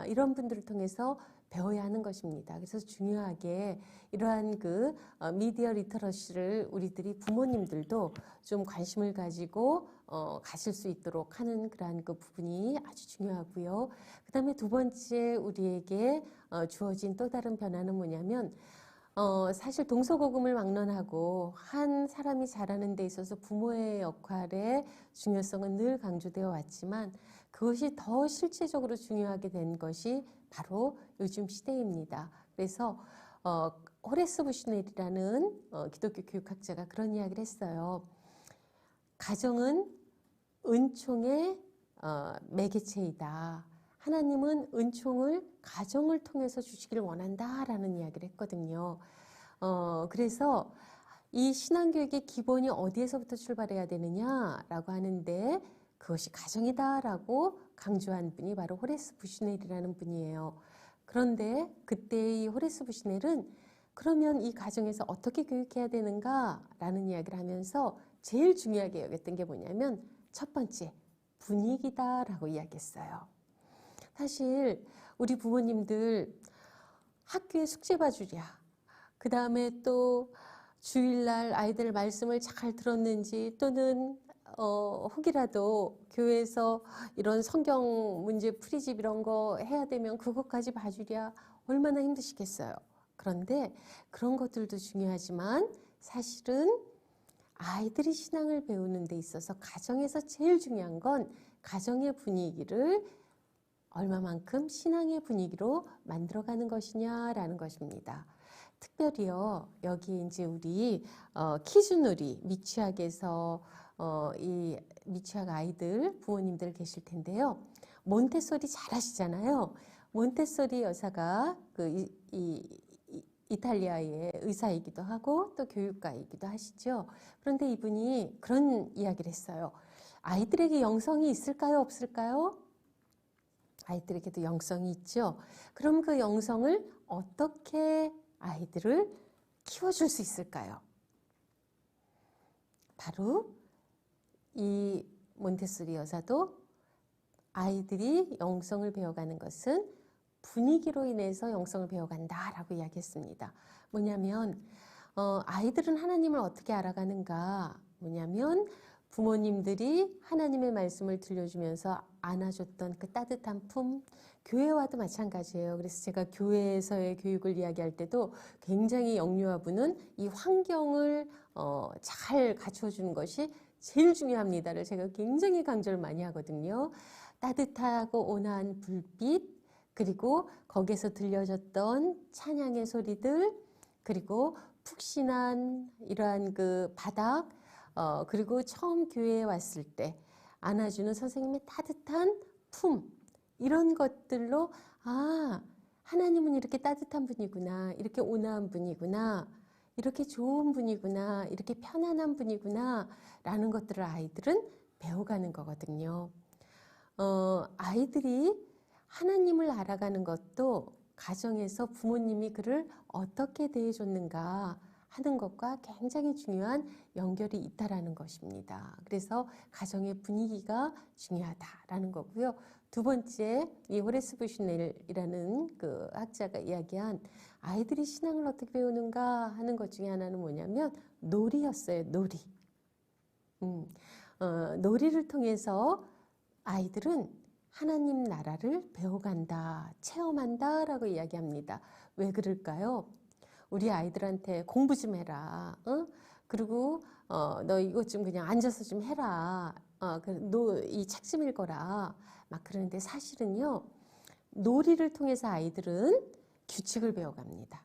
이런 분들을 통해서 배워야 하는 것입니다. 그래서 중요하게 이러한 그 미디어 리터러시를 우리들이 부모님들도 좀 관심을 가지고 가질 수 있도록 하는 그러한 그 부분이 아주 중요하고요. 그 다음에 두 번째 우리에게 주어진 또 다른 변화는 뭐냐면 사실 동서고금을 막론하고 한 사람이 자라는 데 있어서 부모의 역할의 중요성은 늘 강조되어 왔지만, 그것이 더 실제적으로 중요하게 된 것이 바로 요즘 시대입니다. 그래서 호레스 부슈넬이라는 기독교 교육학자가 그런 이야기를 했어요. 가정은 은총의 매개체이다. 하나님은 은총을 가정을 통해서 주시기를 원한다라는 이야기를 했거든요. 그래서 이 신앙교육의 기본이 어디에서부터 출발해야 되느냐라고 하는데, 그것이 가정이다라고 강조한 분이 바로 호레스 부슈넬이라는 분이에요. 그런데 그때 이 호레스 부슈넬은 그러면 이 가정에서 어떻게 교육해야 되는가라는 이야기를 하면서 제일 중요하게 여겼던 게 뭐냐면, 첫 번째, 분위기다라고 이야기했어요. 사실 우리 부모님들 학교에 숙제 봐주랴, 그 다음에 또 주일날 아이들 말씀을 잘 들었는지, 또는 혹이라도 교회에서 이런 성경 문제 풀이집 이런 거 해야 되면 그것까지 봐주랴, 얼마나 힘드시겠어요. 그런데 그런 것들도 중요하지만 사실은 아이들이 신앙을 배우는 데 있어서 가정에서 제일 중요한 건 가정의 분위기를 얼마만큼 신앙의 분위기로 만들어가는 것이냐라는 것입니다. 특별히요, 여기 이제 우리 키즈놀이 미취학에서 이 미취학 아이들 부모님들 계실 텐데요. 몬테소리 잘 아시잖아요. 몬테소리 여사가 이탈리아의 의사이기도 하고 또 교육가이기도 하시죠. 그런데 이분이 그런 이야기를 했어요. 아이들에게 영성이 있을까요? 없을까요? 아이들에게도 영성이 있죠. 그럼 그 영성을 어떻게 아이들을 키워줄 수 있을까요? 바로 이 몬테소리 여사도 아이들이 영성을 배워가는 것은 분위기로 인해서 영성을 배워간다라고 이야기했습니다. 뭐냐면 아이들은 하나님을 어떻게 알아가는가? 뭐냐면 부모님들이 하나님의 말씀을 들려주면서 안아줬던 그 따뜻한 품, 교회와도 마찬가지예요. 그래서 제가 교회에서의 교육을 이야기할 때도 굉장히 영유아부는 이 환경을 잘 갖춰주는 것이 제일 중요합니다를 제가 굉장히 강조를 많이 하거든요. 따뜻하고 온화한 불빛, 그리고 거기서 들려졌던 찬양의 소리들, 그리고 푹신한 이러한 그 바닥, 그리고 처음 교회에 왔을 때 안아주는 선생님의 따뜻한 품, 이런 것들로 아, 하나님은 이렇게 따뜻한 분이구나, 이렇게 온화한 분이구나, 이렇게 좋은 분이구나, 이렇게 편안한 분이구나 라는 것들을 아이들은 배워가는 거거든요. 아이들이 하나님을 알아가는 것도 가정에서 부모님이 그를 어떻게 대해줬는가 하는 것과 굉장히 중요한 연결이 있다라는 것입니다. 그래서 가정의 분위기가 중요하다라는 거고요. 두 번째, 이 호레스 부슈넬이라는 그 학자가 이야기한 아이들이 신앙을 어떻게 배우는가 하는 것 중에 하나는 뭐냐면 놀이였어요. 놀이. 놀이를 통해서 아이들은 하나님 나라를 배워간다, 체험한다라고 이야기합니다. 왜 그럴까요? 우리 아이들한테 공부 좀 해라. 그리고 너 이것 좀 그냥 앉아서 좀 해라. 너 이 책 좀 읽어라. 막 그러는데 사실은요. 놀이를 통해서 아이들은 규칙을 배워갑니다.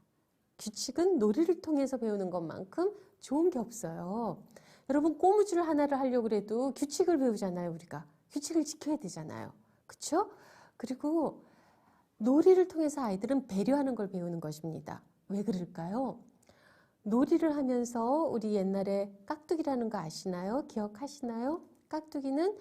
규칙은 놀이를 통해서 배우는 것만큼 좋은 게 없어요. 여러분 꼬무줄 하나를 하려고 해도 규칙을 배우잖아요. 우리가. 규칙을 지켜야 되잖아요. 그렇죠? 그리고 놀이를 통해서 아이들은 배려하는 걸 배우는 것입니다. 왜 그럴까요? 놀이를 하면서 우리 옛날에 깍두기라는 거 아시나요? 기억하시나요? 깍두기는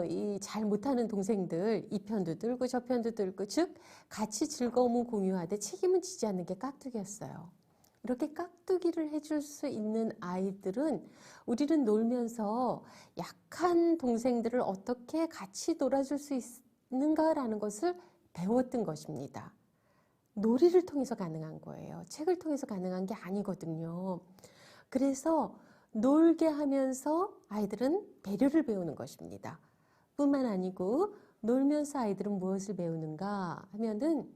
이 잘 못하는 동생들 이 편도 들고 저 편도 들고 즉 같이 즐거움을 공유하되 책임은 지지 않는 게 깍두기였어요. 이렇게 깍두기를 해줄 수 있는 아이들은 우리는 놀면서 약한 동생들을 어떻게 같이 놀아줄 수 있는가라는 것을 배웠던 것입니다. 놀이를 통해서 가능한 거예요. 책을 통해서 가능한 게 아니거든요. 그래서 놀게 하면서 아이들은 배려를 배우는 것입니다. 뿐만 아니고 놀면서 아이들은 무엇을 배우는가 하면은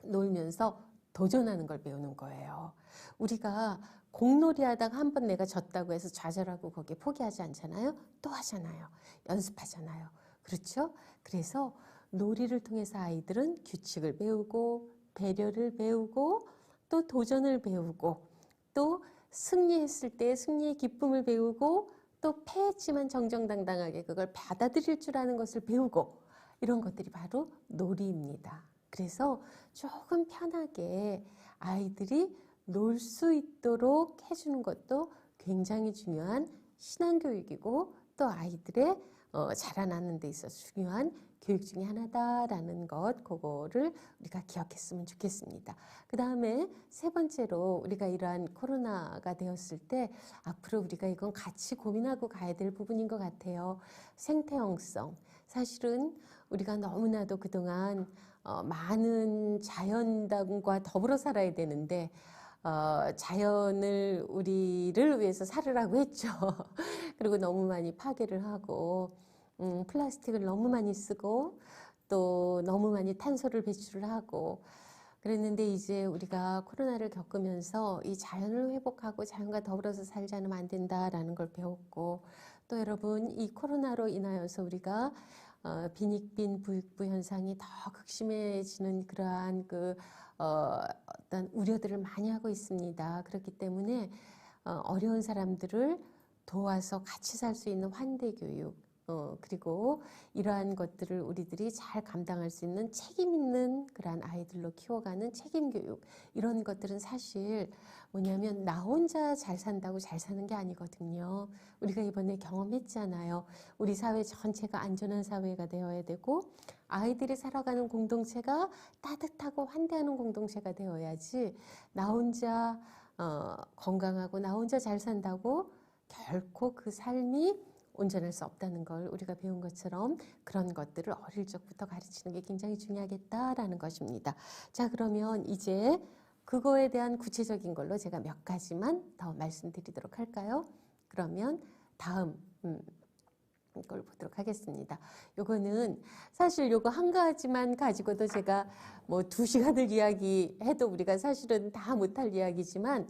놀면서 도전하는 걸 배우는 거예요. 우리가 공놀이 하다가 한 번 내가 졌다고 해서 좌절하고 거기에 포기하지 않잖아요. 또 하잖아요. 연습하잖아요. 그렇죠? 그래서 놀이를 통해서 아이들은 규칙을 배우고 배려를 배우고 또 도전을 배우고 또 승리했을 때 승리의 기쁨을 배우고 또 패했지만 정정당당하게 그걸 받아들일 줄 아는 것을 배우고 이런 것들이 바로 놀이입니다. 그래서 조금 편하게 아이들이 놀 수 있도록 해주는 것도 굉장히 중요한 신앙교육이고 또 아이들의 자라나는 데 있어서 중요한 교육 중에 하나다라는 것, 그거를 우리가 기억했으면 좋겠습니다. 그 다음에 세 번째로 우리가 이러한 코로나가 되었을 때 앞으로 우리가 이건 같이 고민하고 가야 될 부분인 것 같아요. 생태형성. 사실은 우리가 너무나도 그동안 많은 자연과 더불어 살아야 되는데 자연을 우리를 위해서 살으라고 했죠. 그리고 너무 많이 파괴를 하고 플라스틱을 너무 많이 쓰고 또 너무 많이 탄소를 배출을 하고 그랬는데 이제 우리가 코로나를 겪으면서 이 자연을 회복하고 자연과 더불어서 살지 않으면 안 된다라는 걸 배웠고, 또 여러분 이 코로나로 인하여서 우리가 빈익빈 부익부 현상이 더 극심해지는 그러한 어떤 우려들을 많이 하고 있습니다. 그렇기 때문에 어려운 사람들을 도와서 같이 살 수 있는 환대 교육, 그리고 이러한 것들을 우리들이 잘 감당할 수 있는 책임 있는 그러한 아이들로 키워가는 책임 교육, 이런 것들은 사실 뭐냐면 나 혼자 잘 산다고 잘 사는 게 아니거든요. 우리가 이번에 경험했잖아요. 우리 사회 전체가 안전한 사회가 되어야 되고, 아이들이 살아가는 공동체가 따뜻하고 환대하는 공동체가 되어야지, 나 혼자 건강하고 나 혼자 잘 산다고 결코 그 삶이 온전할 수 없다는 걸 우리가 배운 것처럼 그런 것들을 어릴 적부터 가르치는 게 굉장히 중요하겠다라는 것입니다. 자, 그러면 이제 그거에 대한 구체적인 걸로 제가 몇 가지만 더 말씀드리도록 할까요? 그러면 다음 걸 보도록 하겠습니다. 요거는 사실 요거 한 가지만 가지고도 제가 뭐 2시간을 이야기해도 우리가 사실은 다 못할 이야기지만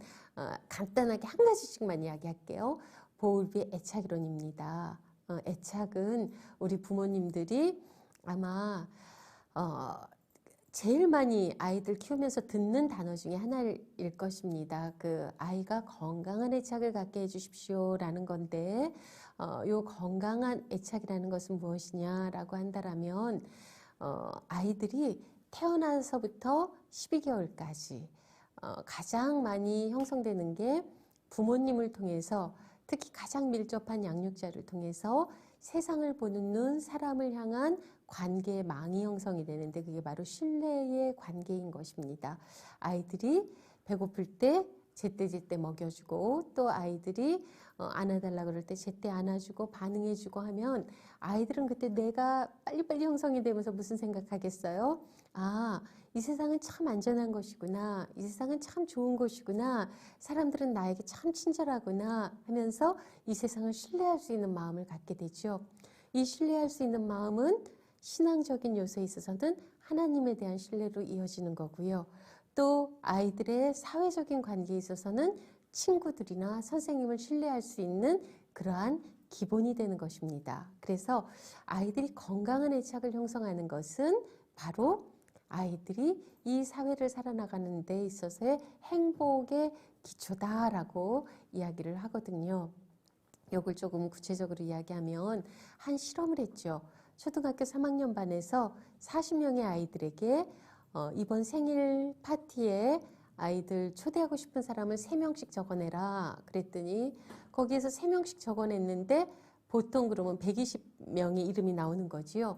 간단하게 한 가지씩만 이야기할게요. 보울비의 애착이론입니다. 애착은 우리 부모님들이 아마 제일 많이 아이들 키우면서 듣는 단어 중에 하나일 것입니다. 그 아이가 건강한 애착을 갖게 해주십시오라는 건데, 요 건강한 애착이라는 것은 무엇이냐라고 한다라면, 아이들이 태어나서부터 12개월까지 가장 많이 형성되는 게 부모님을 통해서, 특히 가장 밀접한 양육자를 통해서 세상을 보는 눈, 사람을 향한 관계의 망이 형성이 되는데, 그게 바로 신뢰의 관계인 것입니다. 아이들이 배고플 때 제때제때 먹여주고, 또 아이들이 안아달라 그럴 때 제때 안아주고 반응해주고 하면, 아이들은 그때 내가 빨리빨리 형성이 되면서 무슨 생각하겠어요? 아, 이 세상은 참 안전한 것이구나, 이 세상은 참 좋은 곳이구나, 사람들은 나에게 참 친절하구나 하면서 이 세상을 신뢰할 수 있는 마음을 갖게 되죠. 이 신뢰할 수 있는 마음은 신앙적인 요소에 있어서는 하나님에 대한 신뢰로 이어지는 거고요. 또 아이들의 사회적인 관계에 있어서는 친구들이나 선생님을 신뢰할 수 있는 그러한 기본이 되는 것입니다. 그래서 아이들이 건강한 애착을 형성하는 것은 바로 아이들이 이 사회를 살아나가는 데 있어서의 행복의 기초다라고 이야기를 하거든요. 이걸 조금 구체적으로 이야기하면 한 실험을 했죠. 초등학교 3학년 반에서 40명의 아이들에게 이번 생일 파티에 아이들 초대하고 싶은 사람을 3명씩 적어내라 그랬더니, 거기에서 3명씩 적어냈는데 보통 그러면 120명의 이름이 나오는 거지요.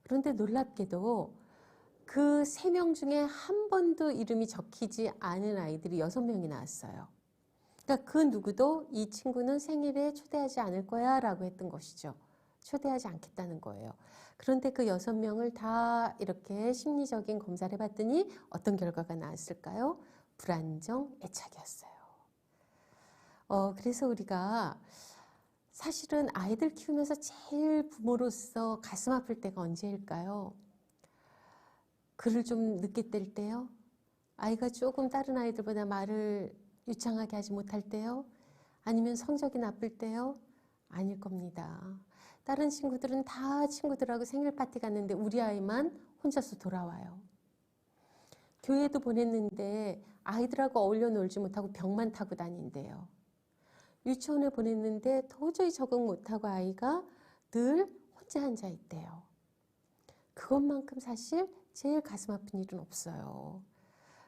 그런데 놀랍게도 그 3명 중에 한 번도 이름이 적히지 않은 아이들이 6명이 나왔어요. 그러니까 그 누구도 이 친구는 생일에 초대하지 않을 거야 라고 했던 것이죠. 초대하지 않겠다는 거예요. 그런데 그 6명을 다 이렇게 심리적인 검사를 해봤더니 어떤 결과가 나왔을까요? 불안정 애착이었어요. 그래서 우리가 사실은 아이들 키우면서 제일 부모로서 가슴 아플 때가 언제일까요? 글을 좀 늦게 뗄 때요? 아이가 조금 다른 아이들보다 말을 유창하게 하지 못할 때요? 아니면 성적이 나쁠 때요? 아닐 겁니다. 다른 친구들은 다 친구들하고 생일 파티 갔는데 우리 아이만 혼자서 돌아와요. 교회도 보냈는데 아이들하고 어울려 놀지 못하고 벽만 타고 다닌대요. 유치원에 보냈는데 도저히 적응 못하고 아이가 늘 혼자 앉아 있대요. 그것만큼 사실 제일 가슴 아픈 일은 없어요.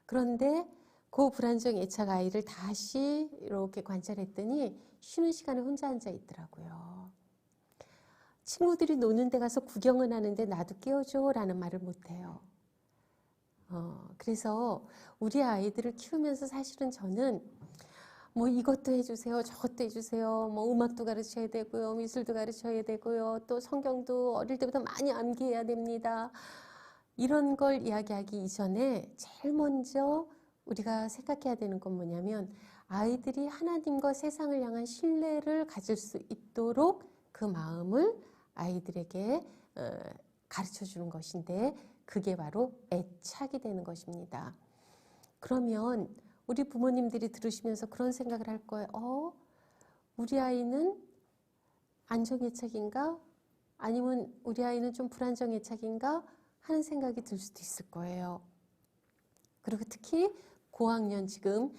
그런데 그 불안정 애착 아이를 다시 이렇게 관찰했더니 쉬는 시간에 혼자 앉아 있더라고요. 친구들이 노는 데 가서 구경은 하는데 나도 깨워줘 라는 말을 못해요. 그래서 우리 아이들을 키우면서 사실은 저는 뭐 이것도 해주세요, 저것도 해주세요, 뭐 음악도 가르쳐야 되고요, 미술도 가르쳐야 되고요, 또 성경도 어릴 때부터 많이 암기해야 됩니다. 이런 걸 이야기하기 이전에 제일 먼저 우리가 생각해야 되는 건 뭐냐면, 아이들이 하나님과 세상을 향한 신뢰를 가질 수 있도록 그 마음을 아이들에게 가르쳐 주는 것인데, 그게 바로 애착이 되는 것입니다. 그러면 우리 부모님들이 들으시면서 그런 생각을 할 거예요. 우리 아이는 안정애착인가? 아니면 우리 아이는 좀 불안정애착인가? 하는 생각이 들 수도 있을 거예요. 그리고 특히 고학년 지금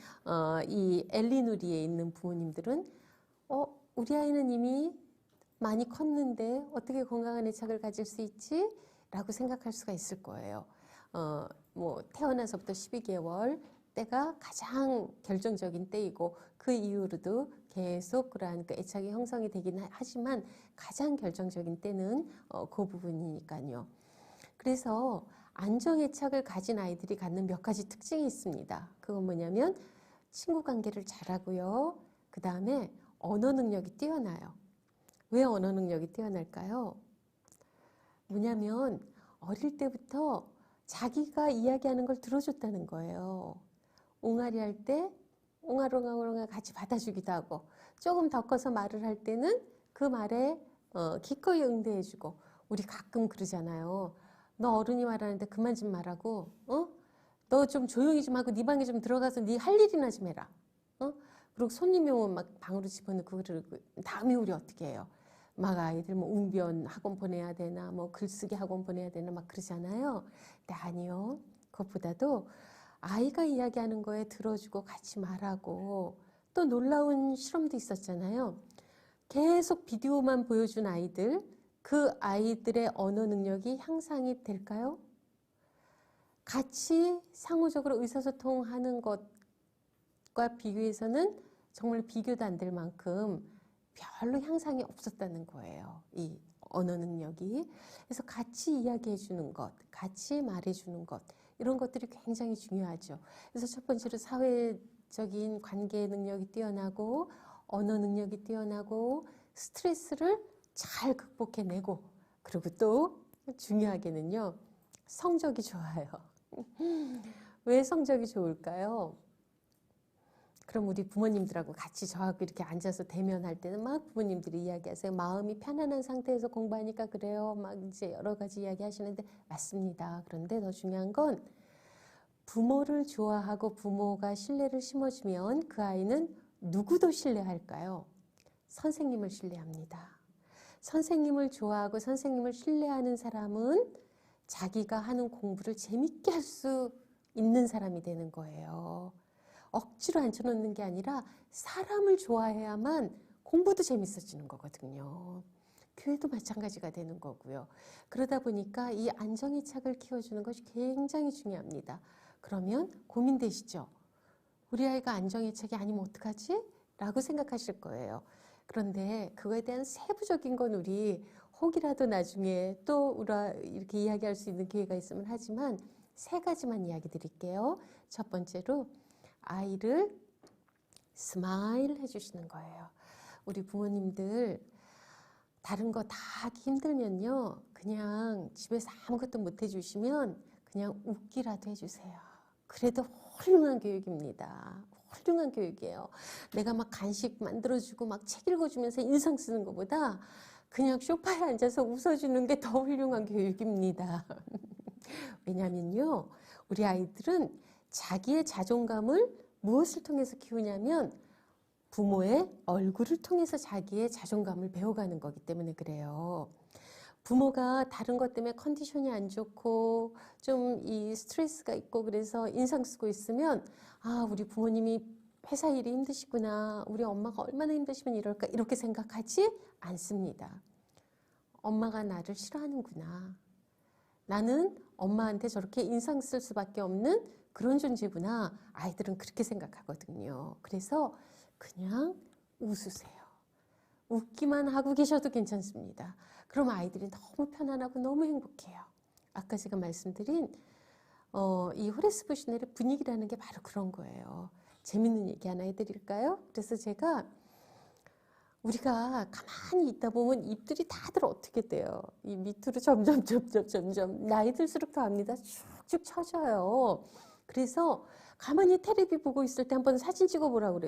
이 엘리누리에 있는 부모님들은 우리 아이는 이미 많이 컸는데 어떻게 건강한 애착을 가질 수 있지? 라고 생각할 수가 있을 거예요. 뭐 태어나서부터 12개월 때가 가장 결정적인 때이고 그 이후로도 계속 그러한 그 애착이 형성이 되긴 하지만 가장 결정적인 때는 그 부분이니까요. 그래서 안정애착을 가진 아이들이 갖는 몇 가지 특징이 있습니다. 그건 뭐냐면 친구 관계를 잘하고요. 그 다음에 언어 능력이 뛰어나요. 왜 언어 능력이 뛰어날까요? 뭐냐면 어릴 때부터 자기가 이야기하는 걸 들어줬다는 거예요. 옹알이 할 때 옹알옹알옹알 같이 받아주기도 하고 조금 더 커서 말을 할 때는 그 말에 기꺼이 응대해주고 우리 가끔 그러잖아요. 너 어른이 말하는데 그만 좀 말하고 너 좀 조용히 좀 하고 네 방에 좀 들어가서 네 할 일이나 좀 해라. 그리고 손님이 오면 막 방으로 집어넣고 그러고 다음에 우리 어떻게 해요? 막 아이들 뭐 웅변 학원 보내야 되나 뭐 글쓰기 학원 보내야 되나 막 그러잖아요. 근데 아니요. 그것보다도 아이가 이야기하는 거에 들어주고 같이 말하고 또 놀라운 실험도 있었잖아요. 계속 비디오만 보여준 아이들, 그 아이들의 언어 능력이 향상이 될까요? 같이 상호적으로 의사소통하는 것과 비교해서는 정말 비교도 안 될 만큼 별로 향상이 없었다는 거예요. 이 언어 능력이. 그래서 같이 이야기해 주는 것, 같이 말해 주는 것, 이런 것들이 굉장히 중요하죠. 그래서 첫 번째로 사회적인 관계 능력이 뛰어나고 언어 능력이 뛰어나고 스트레스를 잘 극복해내고 그리고 또 중요하게는요. 성적이 좋아요. 왜 성적이 좋을까요? 그럼 우리 부모님들하고 같이 저하고 이렇게 앉아서 대면할 때는 막 부모님들이 이야기하세요. 마음이 편안한 상태에서 공부하니까 그래요. 막 이제 여러 가지 이야기 하시는데 맞습니다. 그런데 더 중요한 건 부모를 좋아하고 부모가 신뢰를 심어주면 그 아이는 누구도 신뢰할까요? 선생님을 신뢰합니다. 선생님을 좋아하고 선생님을 신뢰하는 사람은 자기가 하는 공부를 재밌게 할 수 있는 사람이 되는 거예요. 억지로 앉혀놓는 게 아니라 사람을 좋아해야만 공부도 재밌어지는 거거든요. 교회도 마찬가지가 되는 거고요. 그러다 보니까 이 안정애착을 키워주는 것이 굉장히 중요합니다. 그러면 고민되시죠? 우리 아이가 안정애착이 아니면 어떡하지? 라고 생각하실 거예요. 그런데 그거에 대한 세부적인 건 우리 혹이라도 나중에 또 이렇게 이야기할 수 있는 기회가 있으면 하지만 3가지만 이야기 드릴게요. 첫 번째로 아이를 스마일 해주시는 거예요. 우리 부모님들 다른 거 다 하기 힘들면요. 그냥 집에서 아무것도 못 해주시면 그냥 웃기라도 해주세요. 그래도 훌륭한 교육입니다. 훌륭한 교육이에요. 내가 막 간식 만들어주고 막 책 읽어주면서 인상 쓰는 것보다 그냥 소파에 앉아서 웃어주는 게 더 훌륭한 교육입니다. 왜냐면요. 우리 아이들은 자기의 자존감을 무엇을 통해서 키우냐면 부모의 얼굴을 통해서 자기의 자존감을 배워가는 거기 때문에 그래요. 부모가 다른 것 때문에 컨디션이 안 좋고 좀 이 스트레스가 있고 그래서 인상 쓰고 있으면 우리 부모님이 회사 일이 힘드시구나. 우리 엄마가 얼마나 힘드시면 이럴까 이렇게 생각하지 않습니다. 엄마가 나를 싫어하는구나. 나는 엄마한테 저렇게 인상 쓸 수밖에 없는 그런 존재구나. 아이들은 그렇게 생각하거든요. 그래서 그냥 웃으세요. 웃기만 하고 계셔도 괜찮습니다. 그럼 아이들이 너무 편안하고 너무 행복해요. 아까 제가 말씀드린 이 호레스 부시넬의 분위기라는 게 바로 그런 거예요. 재밌는 얘기 하나 해드릴까요? 그래서 제가 우리가 가만히 있다 보면 입들이 다들 어떻게 돼요? 이 밑으로 점점 나이 들수록 더 합니다. 쭉쭉 처져요. 그래서 가만히 테레비 보고 있을 때 한번 사진 찍어보라고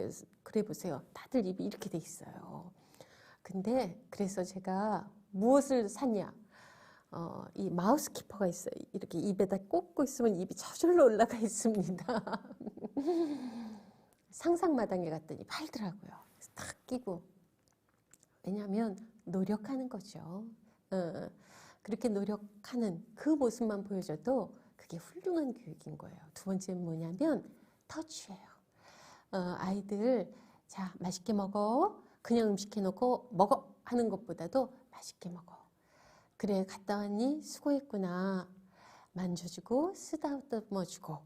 그래 보세요. 다들 입이 이렇게 돼 있어요. 근데 그래서 제가 무엇을 샀냐? 이 마우스 키퍼가 있어요. 이렇게 입에다 꽂고 있으면 입이 저절로 올라가 있습니다. 상상마당에 갔더니 팔더라고요. 그래서 탁 끼고. 왜냐하면 노력하는 거죠. 그렇게 노력하는 그 모습만 보여줘도 그게 훌륭한 교육인 거예요. 두 번째는 뭐냐면 터치예요. 아이들 자 맛있게 먹어. 그냥 음식 해놓고 먹어 하는 것보다도 맛있게 먹어. 그래 갔다 왔니? 수고했구나. 만져주고 쓰다듬어주고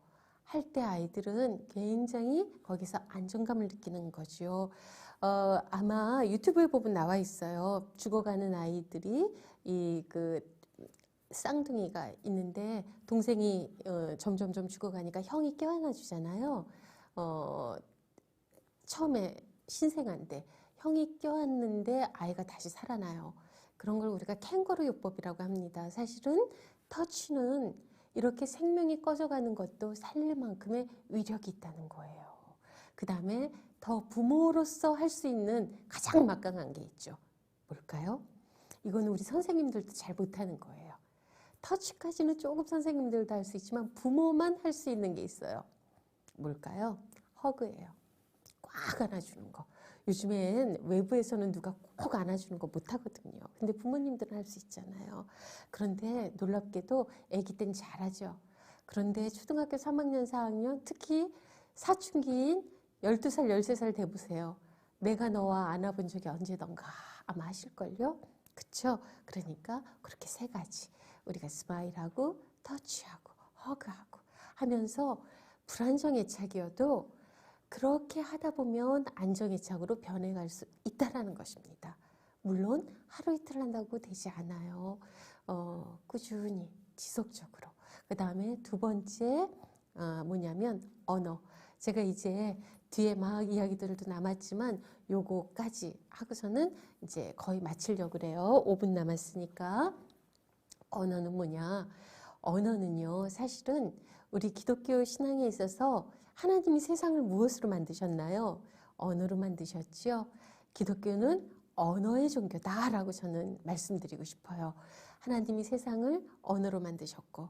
할 때 아이들은 굉장히 거기서 안정감을 느끼는 거죠. 아마 유튜브에 보면 나와 있어요. 죽어가는 아이들이 그 쌍둥이가 있는데 동생이 점점점 죽어가니까 형이 껴안아 주잖아요. 처음에 신생아인데 형이 껴안는데 아이가 다시 살아나요. 그런 걸 우리가 캥거루 요법이라고 합니다. 사실은 터치는 이렇게 생명이 꺼져가는 것도 살릴 만큼의 위력이 있다는 거예요. 그 다음에 더 부모로서 할 수 있는 가장 막강한 게 있죠. 뭘까요? 이거는 우리 선생님들도 잘 못하는 거예요. 터치까지는 조금 선생님들도 할 수 있지만 부모만 할 수 있는 게 있어요. 뭘까요? 허그예요. 꽉 안아주는 거. 요즘엔 외부에서는 누가 꼭 안아주는 거 못하거든요. 근데 부모님들은 할 수 있잖아요. 그런데 놀랍게도 아기 땐 잘하죠. 그런데 초등학교 3학년, 4학년 특히 사춘기인 12살, 13살 돼보세요. 내가 너와 안아본 적이 언제던가 아마 하실걸요? 그쵸? 그러니까 그렇게 세 가지. 우리가 스마일하고 터치하고 허그하고 하면서 불안정애착이어도 그렇게 하다 보면 안정애착으로 변해갈 수 있다는 것입니다. 물론 하루 이틀 한다고 되지 않아요. 꾸준히 지속적으로. 그 다음에 두 번째 뭐냐면 언어. 제가 이제 뒤에 막 이야기들도 남았지만 요거까지 하고서는 이제 거의 마치려고 그래요. 5분 남았으니까. 언어는 뭐냐? 언어는요, 사실은 우리 기독교 신앙에 있어서 하나님이 세상을 무엇으로 만드셨나요? 언어로 만드셨죠. 기독교는 언어의 종교다라고 저는 말씀드리고 싶어요. 하나님이 세상을 언어로 만드셨고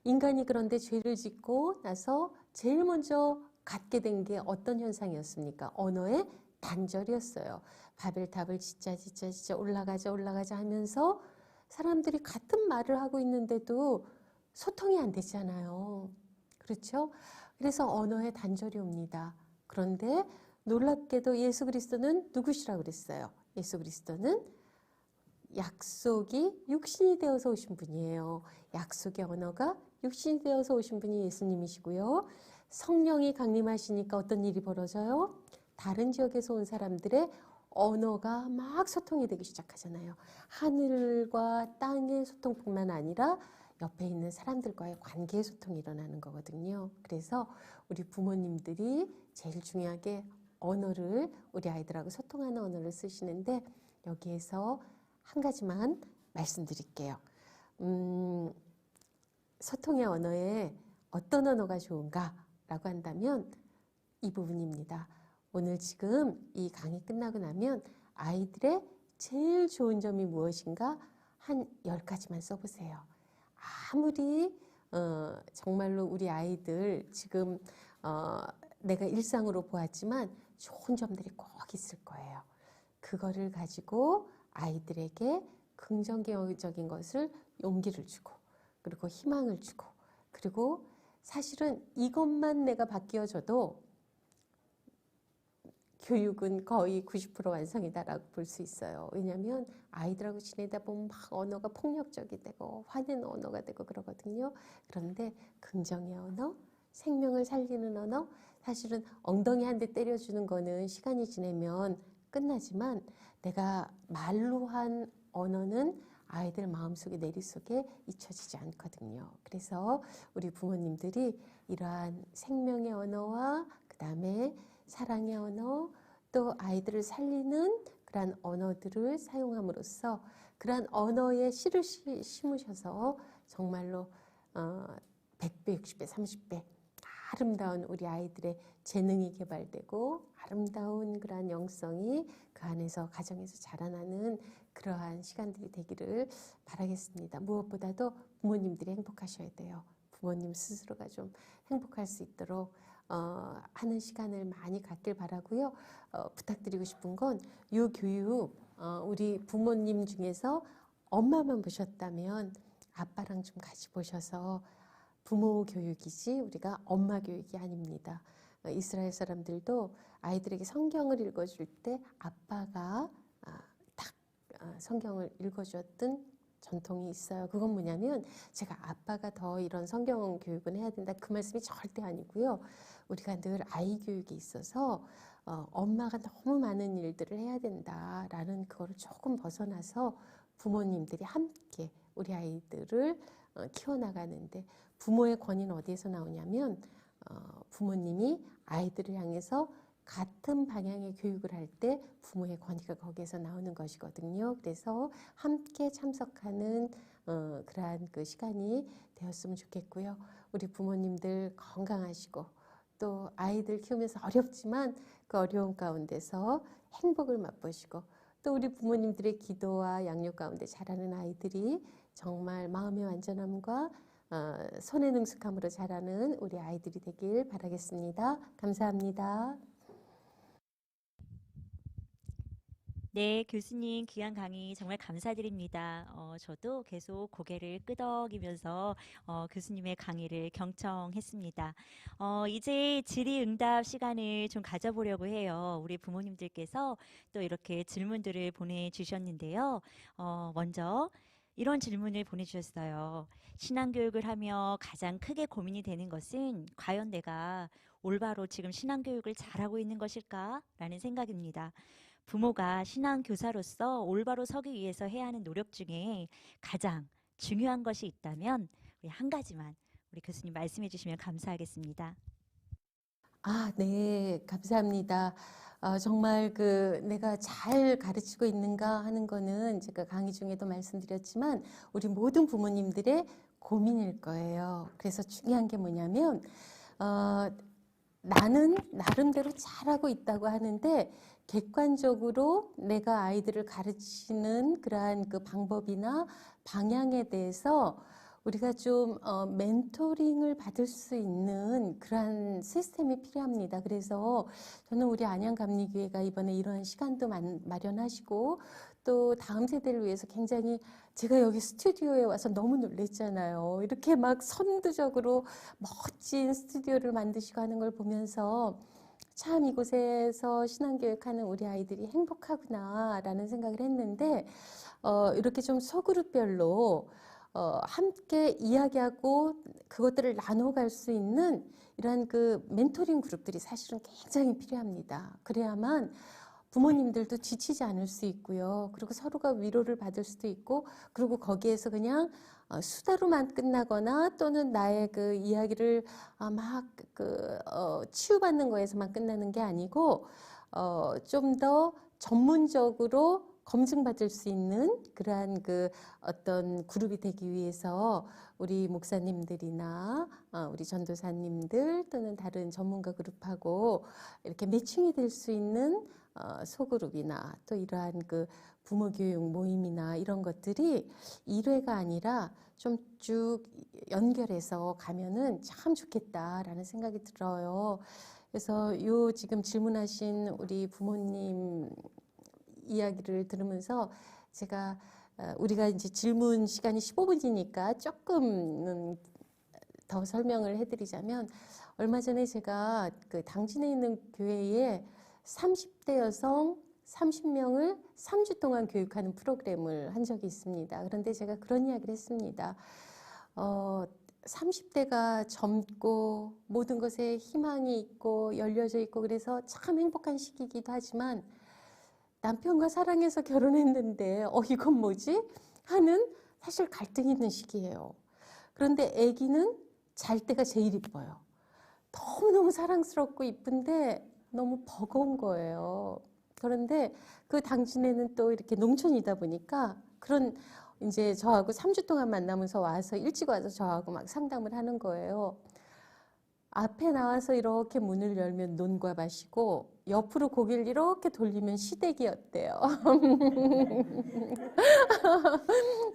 인간이 그런데 죄를 짓고 나서 제일 먼저 갖게 된 게 어떤 현상이었습니까? 언어의 단절이었어요. 바벨탑을 짓자 올라가자 하면서 사람들이 같은 말을 하고 있는데도 소통이 안 되잖아요. 그렇죠? 그래서 언어의 단절이 옵니다. 그런데 놀랍게도 예수 그리스도는 누구시라고 그랬어요? 예수 그리스도는 약속이 육신이 되어서 오신 분이에요. 약속의 언어가 육신이 되어서 오신 분이 예수님이시고요. 성령이 강림하시니까 어떤 일이 벌어져요? 다른 지역에서 온 사람들의 언어가 막 소통이 되기 시작하잖아요. 하늘과 땅의 소통뿐만 아니라 옆에 있는 사람들과의 관계의 소통이 일어나는 거거든요. 그래서 우리 부모님들이 제일 중요하게 언어를 우리 아이들하고 소통하는 언어를 쓰시는데 여기에서 한 가지만 말씀드릴게요. 소통의 언어에 어떤 언어가 좋은가라고 한다면 이 부분입니다. 오늘 지금 이 강의 끝나고 나면 아이들의 제일 좋은 점이 무엇인가 한 10가지만 써보세요. 아무리 정말로 우리 아이들 지금 내가 일상으로 보았지만 좋은 점들이 꼭 있을 거예요. 그거를 가지고 아이들에게 긍정적인 것을 용기를 주고 그리고 희망을 주고 그리고 사실은 이것만 내가 바뀌어져도 교육은 거의 90% 완성이다라고 볼 수 있어요. 왜냐하면 아이들하고 지내다 보면 막 언어가 폭력적이 되고 화내는 언어가 되고 그러거든요. 그런데 긍정의 언어, 생명을 살리는 언어, 사실은 엉덩이 한 대 때려주는 거는 시간이 지나면 끝나지만 내가 말로 한 언어는 아이들 마음속에 내리속에 잊혀지지 않거든요. 그래서 우리 부모님들이 이러한 생명의 언어와 그 다음에 사랑의 언어 또 아이들을 살리는 그러한 언어들을 사용함으로써 그러한 언어에 씨를 심으셔서 정말로 100배, 60배, 30배 아름다운 우리 아이들의 재능이 개발되고 아름다운 그러한 영성이 그 안에서 가정에서 자라나는 그러한 시간들이 되기를 바라겠습니다. 무엇보다도 부모님들이 행복하셔야 돼요. 부모님 스스로가 좀 행복할 수 있도록 하는 시간을 많이 갖길 바라고요. 부탁드리고 싶은 건 이 교육 우리 부모님 중에서 엄마만 보셨다면 아빠랑 좀 같이 보셔서 부모 교육이지 우리가 엄마 교육이 아닙니다. 이스라엘 사람들도 아이들에게 성경을 읽어줄 때 아빠가 딱 성경을 읽어주었던 전통이 있어요. 그건 뭐냐면 제가 아빠가 더 이런 성경 교육은 해야 된다 그 말씀이 절대 아니고요. 우리가 늘 아이 교육에 있어서 엄마가 너무 많은 일들을 해야 된다라는 그거를 조금 벗어나서 부모님들이 함께 우리 아이들을 키워나가는데 부모의 권위는 어디에서 나오냐면 부모님이 아이들을 향해서 같은 방향의 교육을 할 때 부모의 권위가 거기에서 나오는 것이거든요. 그래서 함께 참석하는 그러한 그 시간이 되었으면 좋겠고요. 우리 부모님들 건강하시고 또 아이들 키우면서 어렵지만 그 어려운 가운데서 행복을 맛보시고 또 우리 부모님들의 기도와 양육 가운데 자라는 아이들이 정말 마음의 완전함과 손의 능숙함으로 자라는 우리 아이들이 되길 바라겠습니다. 감사합니다. 네, 교수님 귀한 강의 정말 감사드립니다. 저도 계속 고개를 끄덕이면서 교수님의 강의를 경청했습니다. 이제 질의응답 시간을 좀 가져보려고 해요. 우리 부모님들께서 또 이렇게 질문들을 보내주셨는데요. 먼저 이런 질문을 보내주셨어요. 신앙교육을 하며 가장 크게 고민이 되는 것은 과연 내가 올바로 지금 신앙교육을 잘하고 있는 것일까? 라는 생각입니다. 부모가 신앙교사로서 올바로 서기 위해서 해야 하는 노력 중에 가장 중요한 것이 있다면 우리 한 가지만 우리 교수님 말씀해 주시면 감사하겠습니다. 네, 감사합니다. 정말 내가 잘 가르치고 있는가 하는 거는 제가 강의 중에도 말씀드렸지만 우리 모든 부모님들의 고민일 거예요. 그래서 중요한 게 뭐냐면 나는 나름대로 잘하고 있다고 하는데 객관적으로 내가 아이들을 가르치는 그러한 그 방법이나 방향에 대해서 우리가 좀 멘토링을 받을 수 있는 그러한 시스템이 필요합니다. 그래서 저는 우리 안양감리교회가 이번에 이러한 시간도 마련하시고 또 다음 세대를 위해서 굉장히 제가 여기 스튜디오에 와서 너무 놀랬잖아요. 이렇게 막 선두적으로 멋진 스튜디오를 만드시고 하는 걸 보면서 참 이곳에서 신앙교육하는 우리 아이들이 행복하구나라는 생각을 했는데 이렇게 좀 소그룹별로 함께 이야기하고 그것들을 나눠갈 수 있는 이러한 그 멘토링 그룹들이 사실은 굉장히 필요합니다. 그래야만 부모님들도 지치지 않을 수 있고요. 그리고 서로가 위로를 받을 수도 있고, 그리고 거기에서 그냥 수다로만 끝나거나 또는 나의 그 이야기를 막 치유받는 거에서만 끝나는 게 아니고, 좀 더 전문적으로 검증받을 수 있는 그러한 그 어떤 그룹이 되기 위해서 우리 목사님들이나 우리 전도사님들 또는 다른 전문가 그룹하고 이렇게 매칭이 될 수 있는 소그룹이나 또 이러한 그 부모 교육 모임이나 이런 것들이 1회가 아니라 좀 쭉 연결해서 가면은 참 좋겠다라는 생각이 들어요. 그래서 요 지금 질문하신 우리 부모님 이야기를 들으면서 제가 우리가 이제 질문 시간이 15분이니까 조금 더 설명을 해드리자면 얼마 전에 제가 그 당진에 있는 교회에 30대 여성 30명을 3주 동안 교육하는 프로그램을 한 적이 있습니다. 그런데 제가 그런 이야기를 했습니다. 30대가 젊고 모든 것에 희망이 있고 열려져 있고 그래서 참 행복한 시기이기도 하지만 남편과 사랑해서 결혼했는데 이건 뭐지? 하는 사실 갈등이 있는 시기예요. 그런데 아기는 잘 때가 제일 이뻐요. 너무너무 사랑스럽고 이쁜데 너무 버거운 거예요. 그런데 그 당시에는 또 이렇게 농촌이다 보니까 그런 이제 저하고 3주 동안 만나면서 와서 일찍 와서 저하고 막 상담을 하는 거예요. 앞에 나와서 이렇게 문을 열면 논과 밭이고 옆으로 고개를 이렇게 돌리면 시댁이었대요.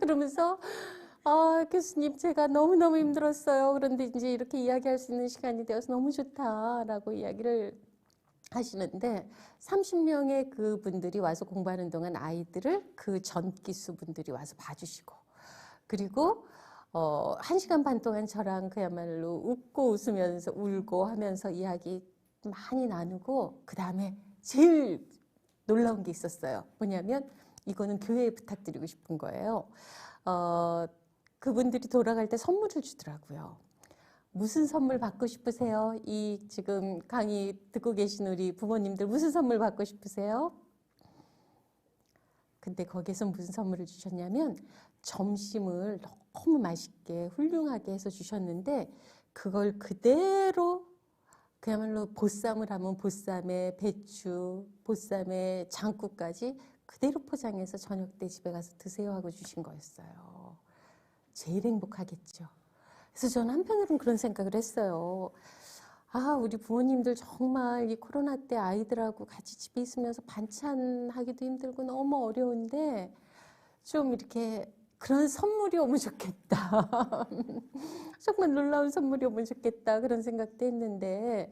그러면서 교수님 제가 너무너무 힘들었어요. 그런데 이제 이렇게 이야기할 수 있는 시간이 되어서 너무 좋다라고 이야기를 하시는데 30명의 그분들이 와서 공부하는 동안 아이들을 그 전기수 분들이 와서 봐주시고 그리고 1시간 반 동안 저랑 그야말로 웃고 웃으면서 울고 하면서 이야기 많이 나누고 그 다음에 제일 놀라운 게 있었어요. 뭐냐면 이거는 교회에 부탁드리고 싶은 거예요. 그분들이 돌아갈 때 선물을 주더라고요. 무슨 선물 받고 싶으세요? 이 지금 강의 듣고 계신 우리 부모님들 무슨 선물 받고 싶으세요? 근데 거기에서 무슨 선물을 주셨냐면 점심을 너무 맛있게 훌륭하게 해서 주셨는데 그걸 그대로 그야말로 보쌈을 하면 보쌈에 배추, 보쌈에 장국까지 그대로 포장해서 저녁 때 집에 가서 드세요 하고 주신 거였어요. 제일 행복하겠죠. 그래서 저는 한편으로는 그런 생각을 했어요. 우리 부모님들 정말 이 코로나 때 아이들하고 같이 집에 있으면서 반찬하기도 힘들고 너무 어려운데 좀 이렇게 그런 선물이 오면 좋겠다. 정말 놀라운 선물이 오면 좋겠다. 그런 생각도 했는데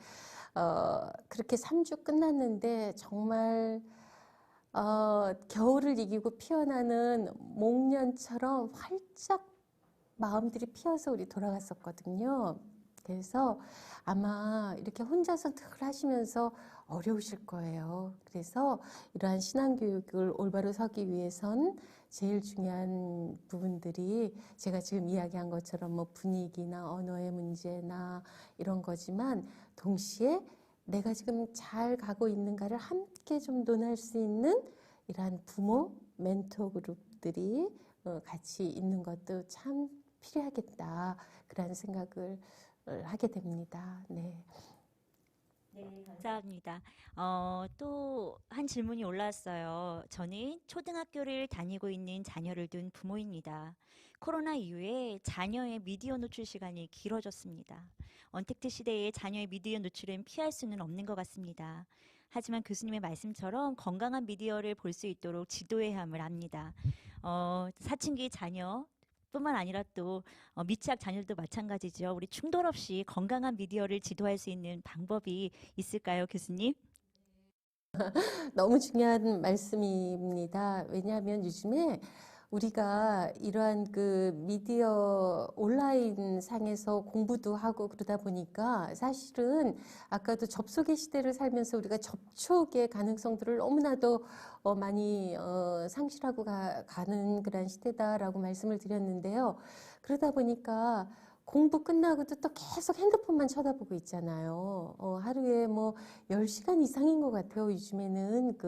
그렇게 3주 끝났는데 정말 겨울을 이기고 피어나는 목련처럼 활짝 마음들이 피어서 우리 돌아갔었거든요. 그래서 아마 이렇게 혼자서 늘 하시면서 어려우실 거예요. 그래서 이러한 신앙교육을 올바로 서기 위해선 제일 중요한 부분들이 제가 지금 이야기한 것처럼 뭐 분위기나 언어의 문제나 이런 거지만 동시에 내가 지금 잘 가고 있는가를 함께 좀 논할 수 있는 이러한 부모, 멘토 그룹들이 같이 있는 것도 참 필요하겠다. 그런 생각을 하게 됩니다. 네. 네, 감사합니다. 또 한 질문이 올라왔어요. 저는 초등학교를 다니고 있는 자녀를 둔 부모입니다. 코로나 이후에 자녀의 미디어 노출 시간이 길어졌습니다. 언택트 시대에 자녀의 미디어 노출은 피할 수는 없는 것 같습니다. 하지만 교수님의 말씀처럼 건강한 미디어를 볼 수 있도록 지도해야 함을 압니다. 사춘기 자녀 뿐만 아니라 또 미취학 자녀들도 마찬가지죠. 우리 충돌 없이 건강한 미디어를 지도할 수 있는 방법이 있을까요, 교수님? 너무 중요한 말씀입니다. 왜냐하면 요즘에 우리가 이러한 그 미디어 온라인 상에서 공부도 하고 그러다 보니까 사실은 아까도 접속의 시대를 살면서 우리가 접촉의 가능성들을 너무나도 많이 상실하고 가는 그런 시대다라고 말씀을 드렸는데요. 그러다 보니까 공부 끝나고도 또 계속 핸드폰만 쳐다보고 있잖아요. 하루에 뭐 10시간 이상인 것 같아요. 요즘에는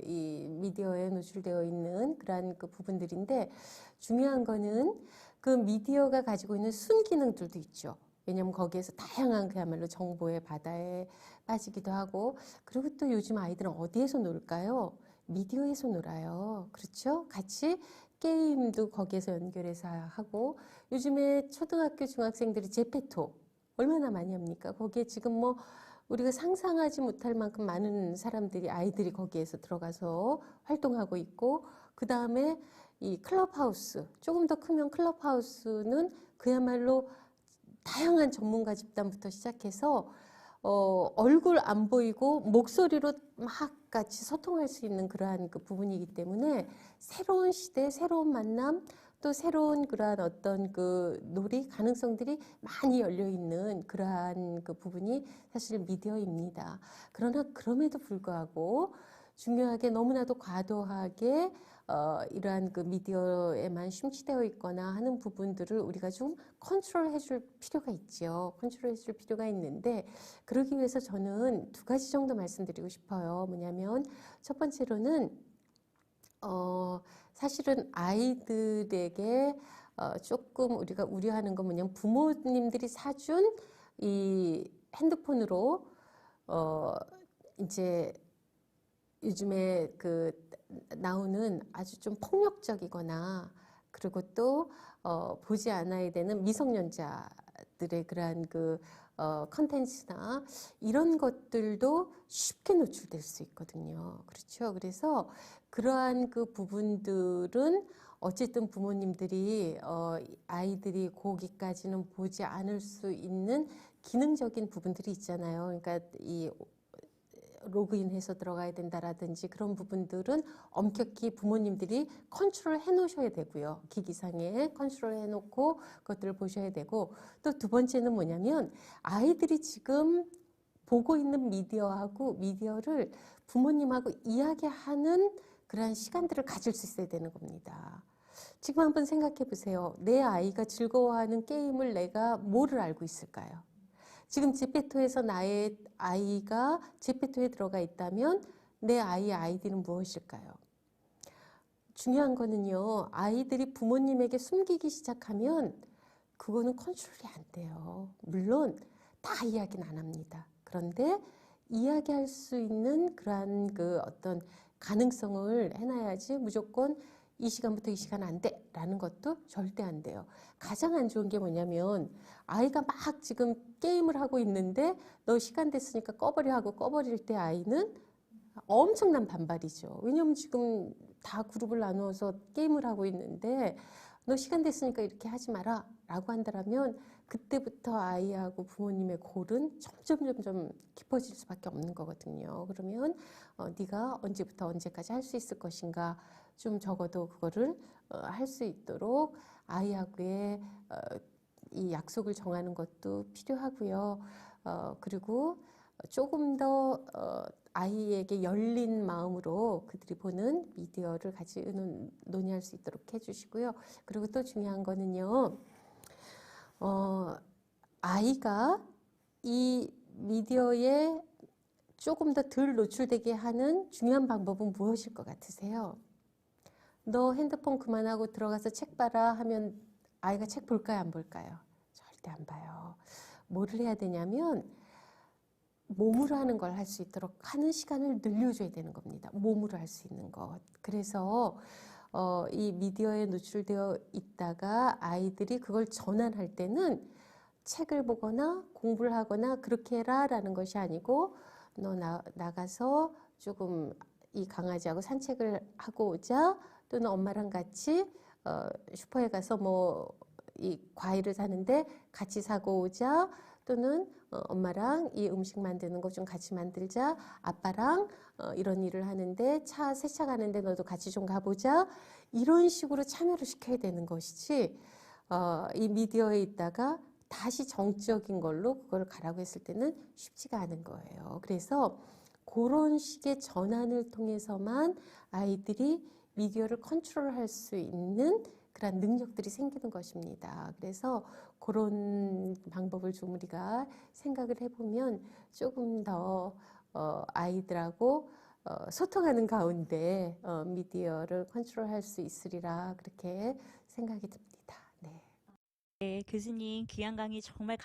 이 미디어에 노출되어 있는 그러한 그 부분들인데 중요한 거는 그 미디어가 가지고 있는 순기능들도 있죠. 왜냐하면 거기에서 다양한 그야말로 정보의 바다에 빠지기도 하고 그리고 또 요즘 아이들은 어디에서 놀까요? 미디어에서 놀아요. 그렇죠? 같이 게임도 거기에서 연결해서 하고 요즘에 초등학교 중학생들이 제페토 얼마나 많이 합니까? 거기에 지금 뭐 우리가 상상하지 못할 만큼 많은 사람들이 아이들이 거기에서 들어가서 활동하고 있고 그 다음에 이 클럽하우스 조금 더 크면 클럽하우스는 그야말로 다양한 전문가 집단부터 시작해서 얼굴 안 보이고 목소리로 막 같이 소통할 수 있는 그러한 그 부분이기 때문에 새로운 시대, 새로운 만남, 또 새로운 그러한 어떤 그 놀이 가능성들이 많이 열려 있는 그러한 그 부분이 사실 미디어입니다. 그러나 그럼에도 불구하고 중요하게 너무나도 과도하게 이러한 그 미디어에만 심취되어 있거나 하는 부분들을 우리가 좀 컨트롤해 줄 필요가 있죠. 컨트롤해 줄 필요가 있는데 그러기 위해서 저는 두 가지 정도 말씀드리고 싶어요. 뭐냐면 첫 번째로는 사실은 아이들에게 조금 우리가 우려하는 건 뭐냐면 부모님들이 사준 이 핸드폰으로 이제 요즘에 그 나오는 아주 좀 폭력적이거나 그리고 또 보지 않아야 되는 미성년자들의 그러한 그 컨텐츠나 이런 것들도 쉽게 노출될 수 있거든요. 그렇죠. 그래서 그러한 그 부분들은 어쨌든 부모님들이 아이들이 거기까지는 보지 않을 수 있는 기능적인 부분들이 있잖아요. 그러니까 이 로그인해서 들어가야 된다라든지 그런 부분들은 엄격히 부모님들이 컨트롤 해 놓으셔야 되고요. 기기상에 컨트롤 해 놓고 그것들을 보셔야 되고, 또 두 번째는 뭐냐면 아이들이 지금 보고 있는 미디어를 부모님하고 이야기하는 그러한 시간들을 가질 수 있어야 되는 겁니다. 지금 한번 생각해 보세요. 내 아이가 즐거워하는 게임을 내가 뭐를 알고 있을까요? 지금 제페토에서 나의 아이가 제페토에 들어가 있다면 내 아이의 아이디는 무엇일까요? 중요한 거는요, 아이들이 부모님에게 숨기기 시작하면 그거는 컨트롤이 안 돼요. 물론 다 이야기는 안 합니다. 그런데 이야기할 수 있는 그러한 그 어떤 가능성을 해놔야지 무조건 이 시간부터 이 시간 안 돼 라는 것도 절대 안 돼요. 가장 안 좋은 게 뭐냐면 아이가 막 지금 게임을 하고 있는데 너 시간 됐으니까 꺼버려 하고 꺼버릴 때 아이는 엄청난 반발이죠. 왜냐면 지금 다 그룹을 나누어서 게임을 하고 있는데 너 시간 됐으니까 이렇게 하지 마라 라고 한다면 그때부터 아이하고 부모님의 골은 점점 깊어질 수밖에 없는 거거든요. 그러면 네가 언제부터 언제까지 할 수 있을 것인가, 좀 적어도 그거를 할 수 있도록 아이하고의 이 약속을 정하는 것도 필요하고요. 그리고 조금 더 아이에게 열린 마음으로 그들이 보는 미디어를 같이 논의할 수 있도록 해주시고요. 그리고 또 중요한 거는요, 아이가 이 미디어에 조금 더 덜 노출되게 하는 중요한 방법은 무엇일 것 같으세요? 너 핸드폰 그만하고 들어가서 책 봐라 하면 아이가 책 볼까요, 안 볼까요? 절대 안 봐요. 뭐를 해야 되냐면 몸으로 하는 걸 할 수 있도록 하는 시간을 늘려줘야 되는 겁니다. 몸으로 할 수 있는 것. 그래서 이 미디어에 노출되어 있다가 아이들이 그걸 전환할 때는 책을 보거나 공부를 하거나 그렇게 해라 라는 것이 아니고, 너 나가서 조금 이 강아지하고 산책을 하고 오자, 또는 엄마랑 같이 슈퍼에 가서 뭐 이 과일을 사는데 같이 사고 오자, 또는 엄마랑 이 음식 만드는 거 좀 같이 만들자, 아빠랑 이런 일을 하는데 세차 가는데 너도 같이 좀 가보자, 이런 식으로 참여를 시켜야 되는 것이지, 이 미디어에 있다가 다시 정적인 걸로 그걸 가라고 했을 때는 쉽지가 않은 거예요. 그래서 그런 식의 전환을 통해서만 아이들이 미디어를 컨트롤할 수 있는 그런 능력들이 생기는 것입니다. 그래서 그런 방법을 좀 우리가 생각을 해보면 조금 더 아이들하고 소통하는 가운데 미디어를 컨트롤할 수 있으리라 그렇게 생각이 듭니다. 네. 네, 교수님 귀한 강의 정말